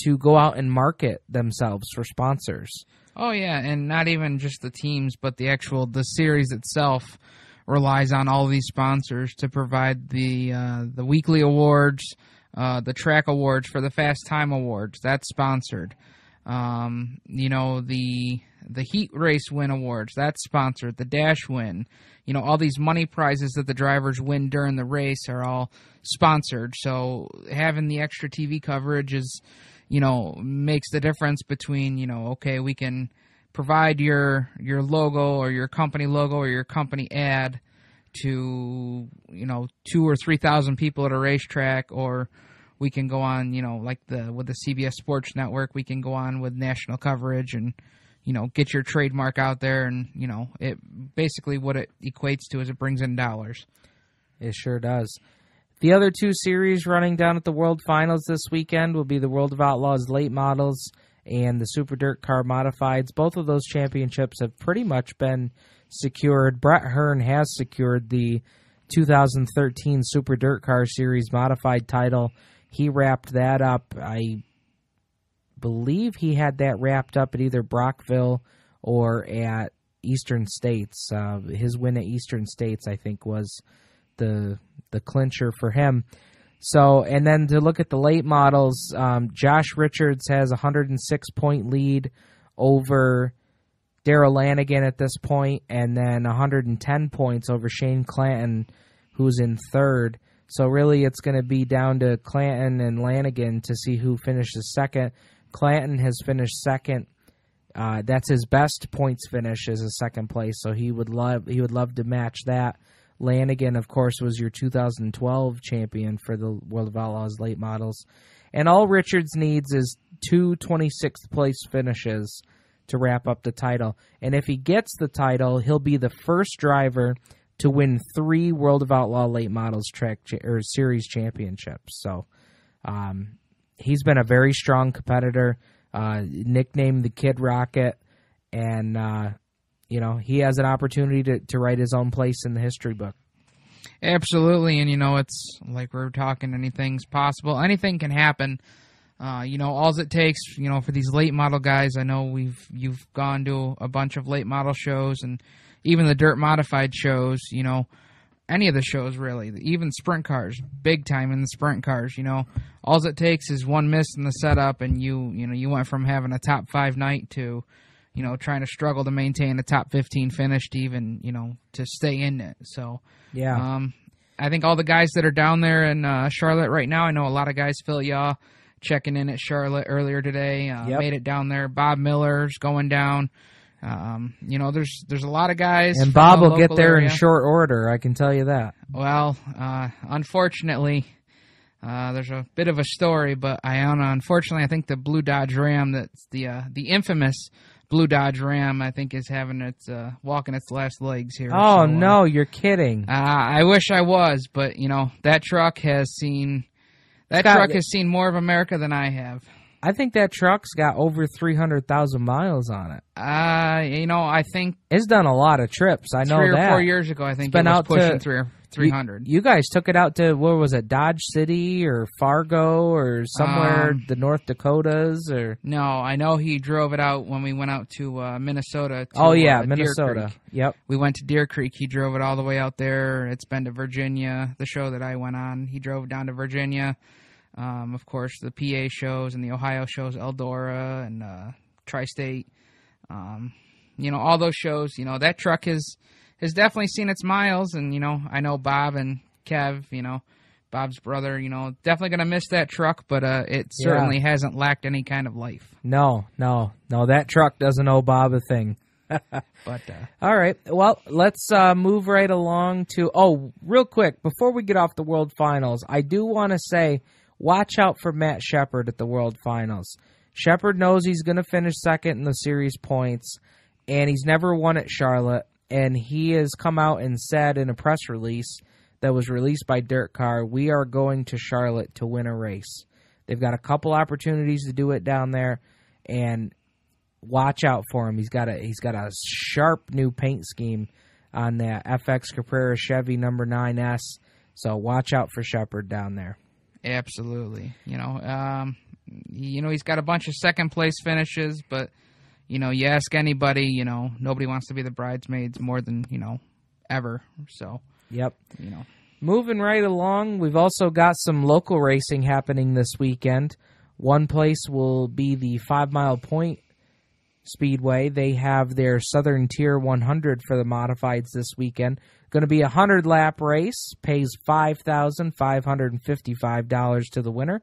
to go out and market themselves for sponsors.
Oh yeah, and not even just the teams, but the series itself relies on all these sponsors to provide the weekly awards, the track awards for the Fast Time Awards. That's sponsored. The Heat Race Win Awards, that's sponsored. The Dash Win, all these money prizes that the drivers win during the race are all sponsored. So having the extra TV coverage is, makes the difference between, okay, we can provide your logo or your company logo or your company ad to, 2,000 or 3,000 people at a racetrack, or we can go on, with the CBS Sports Network, we can go on with national coverage and get your trademark out there, and it basically what it equates to is it brings in dollars.
It sure does. The other two series running down at the World Finals this weekend will be the World of Outlaws Late Models and the Super Dirt Car Modifieds. Both of those championships have pretty much been secured. Brett Hearn has secured the 2013 Super Dirt Car Series Modified title. He wrapped that up. I believe he had that wrapped up at either Brockville or at Eastern States. His win at Eastern States, I think, was the clincher for him. So, and then to look at the late models, Josh Richards has a 106-point lead over Darrell Lanigan at this point, and then 110 points over Shane Clanton, who's in third. So really it's going to be down to Clanton and Lanigan to see who finishes second. Clanton has finished second. That's his best points finish as a second place, so he would love to match that. Lanigan, of course, was your 2012 champion for the World of Outlaws late models. And all Richards needs is 2 26th place finishes to wrap up the title. And if he gets the title, he'll be the first driver to win 3 World of Outlaw late models series championships. So he's been a very strong competitor, nicknamed the Kid Rocket, and he has an opportunity to write his own place in the history book.
Absolutely, and it's like we're talking, anything's possible. Anything can happen. All it takes, for these late model guys, I know you've gone to a bunch of late model shows and even the dirt modified shows, any of the shows really, even sprint cars, big time in the sprint cars, all it takes is one miss in the setup and you went from having a top 5 night to trying to struggle to maintain a top 15 finish to even, to stay in it. So,
yeah.
I think all the guys that are down there in Charlotte right now, I know a lot of guys, Phil Yaw, checking in at Charlotte earlier today, made it down there. Bob Miller's going down. There's a lot of guys.
And Bob will get there
area
in short order, I can tell you that.
Well, unfortunately, there's a bit of a story, but unfortunately, I think the Blue Dodge Ram, that's the infamous Blue Dodge Ram, I think is having its walking its last legs here.
Oh, no, you're kidding.
I wish I was, but that truck has seen more of America than I have.
I think that truck's got over 300,000 miles on it.
I think
it's done a lot of trips. I know that.
3 or 4 years ago, I think it was pushing 300.
You guys took it out to, what was it, Dodge City or Fargo or somewhere, the North Dakotas? Or
no, I know he drove it out when we went out to Minnesota.
Minnesota.
Deer Creek.
Yep.
We went to Deer Creek. He drove it all the way out there. It's been to Virginia, the show that I went on. He drove down to Virginia. Of course, the PA shows and the Ohio shows, Eldora and Tri-State. All those shows. That truck has definitely seen its miles, and I know Bob and Kev, Bob's brother, definitely gonna miss that truck, but it certainly hasn't lacked any kind of life.
No, that truck doesn't owe Bob a thing.
But
all right, well, let's move right along to real quick before we get off the World Finals. I do want to say, watch out for Matt Shepard at the World Finals. Shepard knows he's going to finish second in the series points, and he's never won at Charlotte. And he has come out and said in a press release that was released by Dirt Car, we are going to Charlotte to win a race. They've got a couple opportunities to do it down there, and watch out for him. He's got a sharp new paint scheme on that FX Caprera Chevy number 9S. So watch out for Shepard down there.
Absolutely. He's got a bunch of second place finishes, but you ask anybody, nobody wants to be the bridesmaids more than, ever. So,
yep. Moving right along, we've also got some local racing happening this weekend. One place will be the 5 Mile Point Speedway. They have their Southern Tier 100 for the modifieds this weekend. Going to be a 100-lap race. Pays $5,555 to the winner.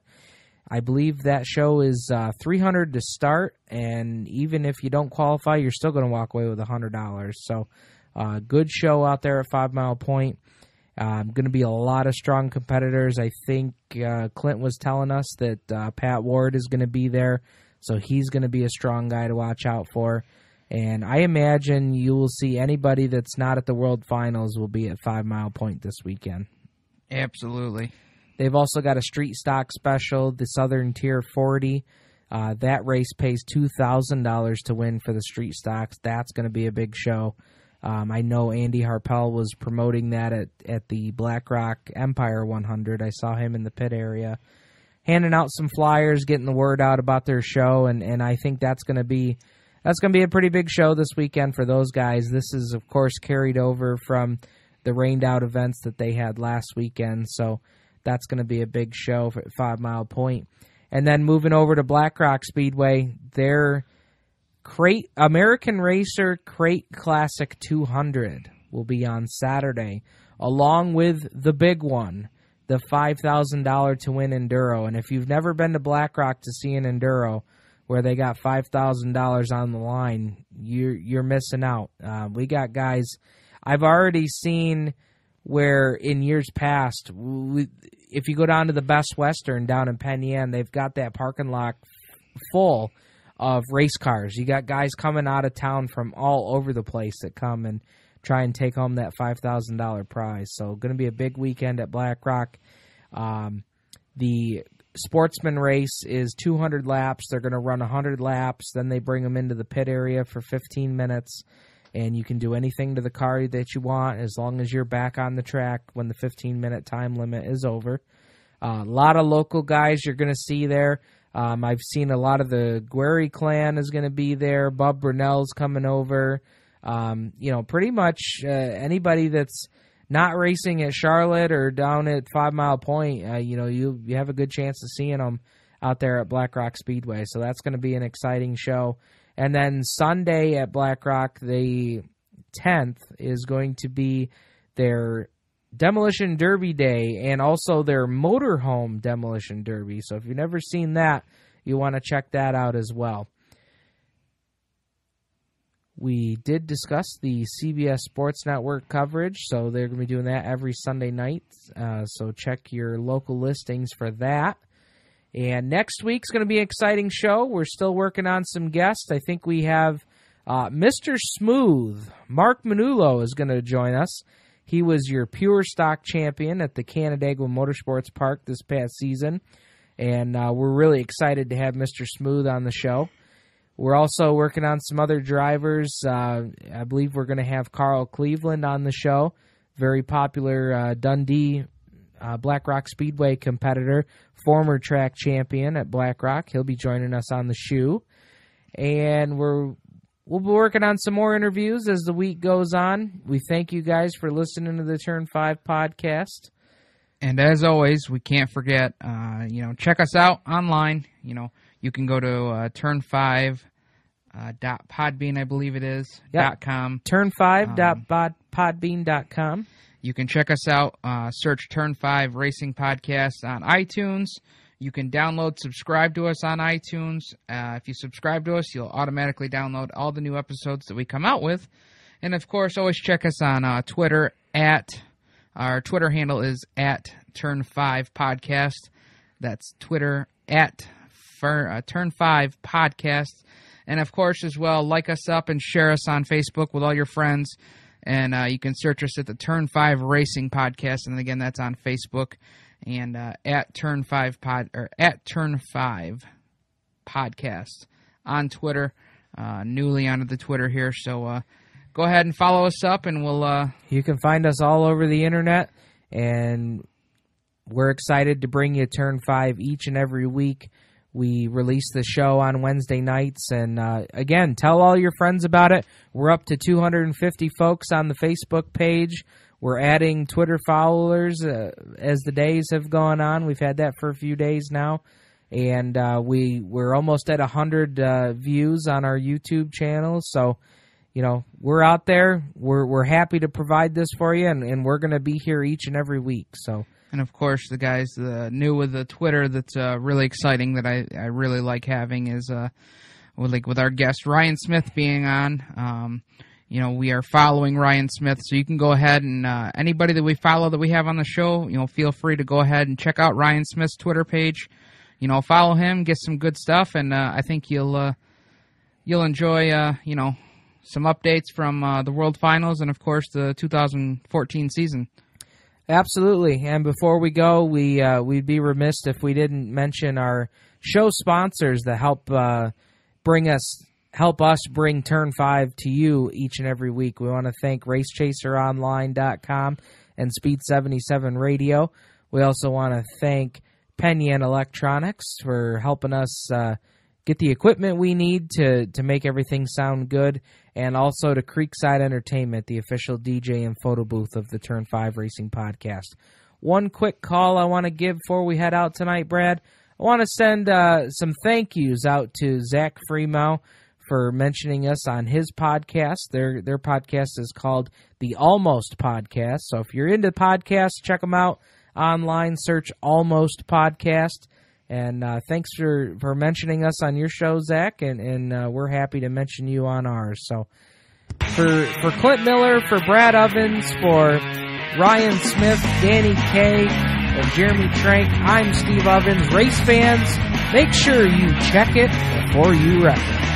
I believe that show is $300 to start, and even if you don't qualify, you're still going to walk away with $100. So, good show out there at 5 Mile Point. Going to be a lot of strong competitors. I think Clint was telling us that Pat Ward is going to be there, so he's going to be a strong guy to watch out for. And I imagine you will see anybody that's not at the World Finals will be at 5 Mile Point this weekend.
Absolutely.
They've also got a street stock special, the Southern Tier 40. That race pays $2,000 to win for the street stocks. That's going to be a big show. I know Andy Harpel was promoting that at the Black Rock Empire 100. I saw him in the pit area handing out some flyers, getting the word out about their show, and I think that's going to be a pretty big show this weekend for those guys. This is, of course, carried over from the rained-out events that they had last weekend, so that's going to be a big show at 5 Mile Point. And then moving over to Black Rock Speedway, their American Racer Crate Classic 200 will be on Saturday, along with the big one, the $5,000 to win Enduro. And if you've never been to Black Rock to see an Enduro where they got $5,000 on the line, you're missing out. We got guys I've already seen where in years past, if you go down to the Best Western down in Penn Yan, they've got that parking lot full of race cars. You got guys coming out of town from all over the place that come and try and take home that $5,000 prize. So going to be a big weekend at Black Rock. The sportsman race is 200 laps. They're going to run 100 laps. Then they bring them into the pit area for 15 minutes. And you can do anything to the car that you want as long as you're back on the track when the 15-minute time limit is over. A lot of local guys you're going to see there. I've seen a lot of the Guerry clan is going to be there. Bub Brunel's coming over. Pretty much anybody that's not racing at Charlotte or down at 5 Mile Point, you have a good chance of seeing them out there at Black Rock Speedway. So that's going to be an exciting show. And then Sunday at Black Rock, the 10th, is going to be their Demolition Derby Day and also their Motorhome Demolition Derby. So if you've never seen that, you want to check that out as well. We did discuss the CBS Sports Network coverage, so they're going to be doing that every Sunday night. So check your local listings for that. And next week's going to be an exciting show. We're still working on some guests. I think we have Mr. Smooth. Mark Manullo is going to join us. He was your pure stock champion at the Canandaigua Motorsports Park this past season. And we're really excited to have Mr. Smooth on the show. We're also working on some other drivers. I believe we're going to have Carl Cleveland on the show. Very popular Dundee Black Rock Speedway competitor, former track champion at Black Rock. He'll be joining us on the shoe. And we'll be working on some more interviews as the week goes on. We thank you guys for listening to the Turn 5 podcast.
And as always, we can't forget, check us out online. You can go to turn5.podbean, I believe it is, .com.
Turn5.podbean.com.
You can check us out, search Turn 5 Racing Podcast on iTunes. You can subscribe to us on iTunes. If you subscribe to us, you'll automatically download all the new episodes that we come out with. And, of course, always check us on Twitter our Twitter handle is @Turn5Podcast. That's Twitter @Turn5Podcast. And, of course, as well, like us up and share us on Facebook with all your friends. And you can search us at the Turn 5 Racing Podcast. And, again, that's on Facebook. And @Turn5 Podcast on Twitter. Newly onto the Twitter here. So go ahead and follow us up, and we'll...
You can find us all over the internet, and we're excited to bring you Turn 5 each and every week. We release the show on Wednesday nights, and again, tell all your friends about it. We're up to 250 folks on the Facebook page. We're adding Twitter followers as the days have gone on. We've had that for a few days now, and we're almost at 100 views on our YouTube channel. So, we're out there. We're happy to provide this for you, and we're going to be here each and every week. So.
And, of course, the guys new with the Twitter that's really exciting that I really like having is with our guest Ryan Smith being on. We are following Ryan Smith, so you can go ahead and anybody that we follow that we have on the show, feel free to go ahead and check out Ryan Smith's Twitter page. Follow him, get some good stuff, and I think you'll enjoy, some updates from the World Finals and, of course, the 2014 season.
Absolutely. And before we go, we'd be remiss if we didn't mention our show sponsors that help us bring Turn 5 to you each and every week. We want to thank RaceChaserOnline.com and Speed 77 Radio. We also want to thank Penyan Electronics for helping us get the equipment we need to make everything sound good, and also to Creekside Entertainment, the official DJ and photo booth of the Turn 5 Racing Podcast. One quick call I want to give before we head out tonight, Brad. I want to send some thank yous out to Zach Freemow for mentioning us on his podcast. Their podcast is called The Almost Podcast. So if you're into podcasts, check them out online. Search Almost Podcast. And thanks for mentioning us on your show, Zach. And we're happy to mention you on ours. So for Clint Miller, for Brad Ovens, for Ryan Smith, Danny Kay, and Jeremy Trank, I'm Steve Ovens. Race fans, make sure you check it before you wreck it.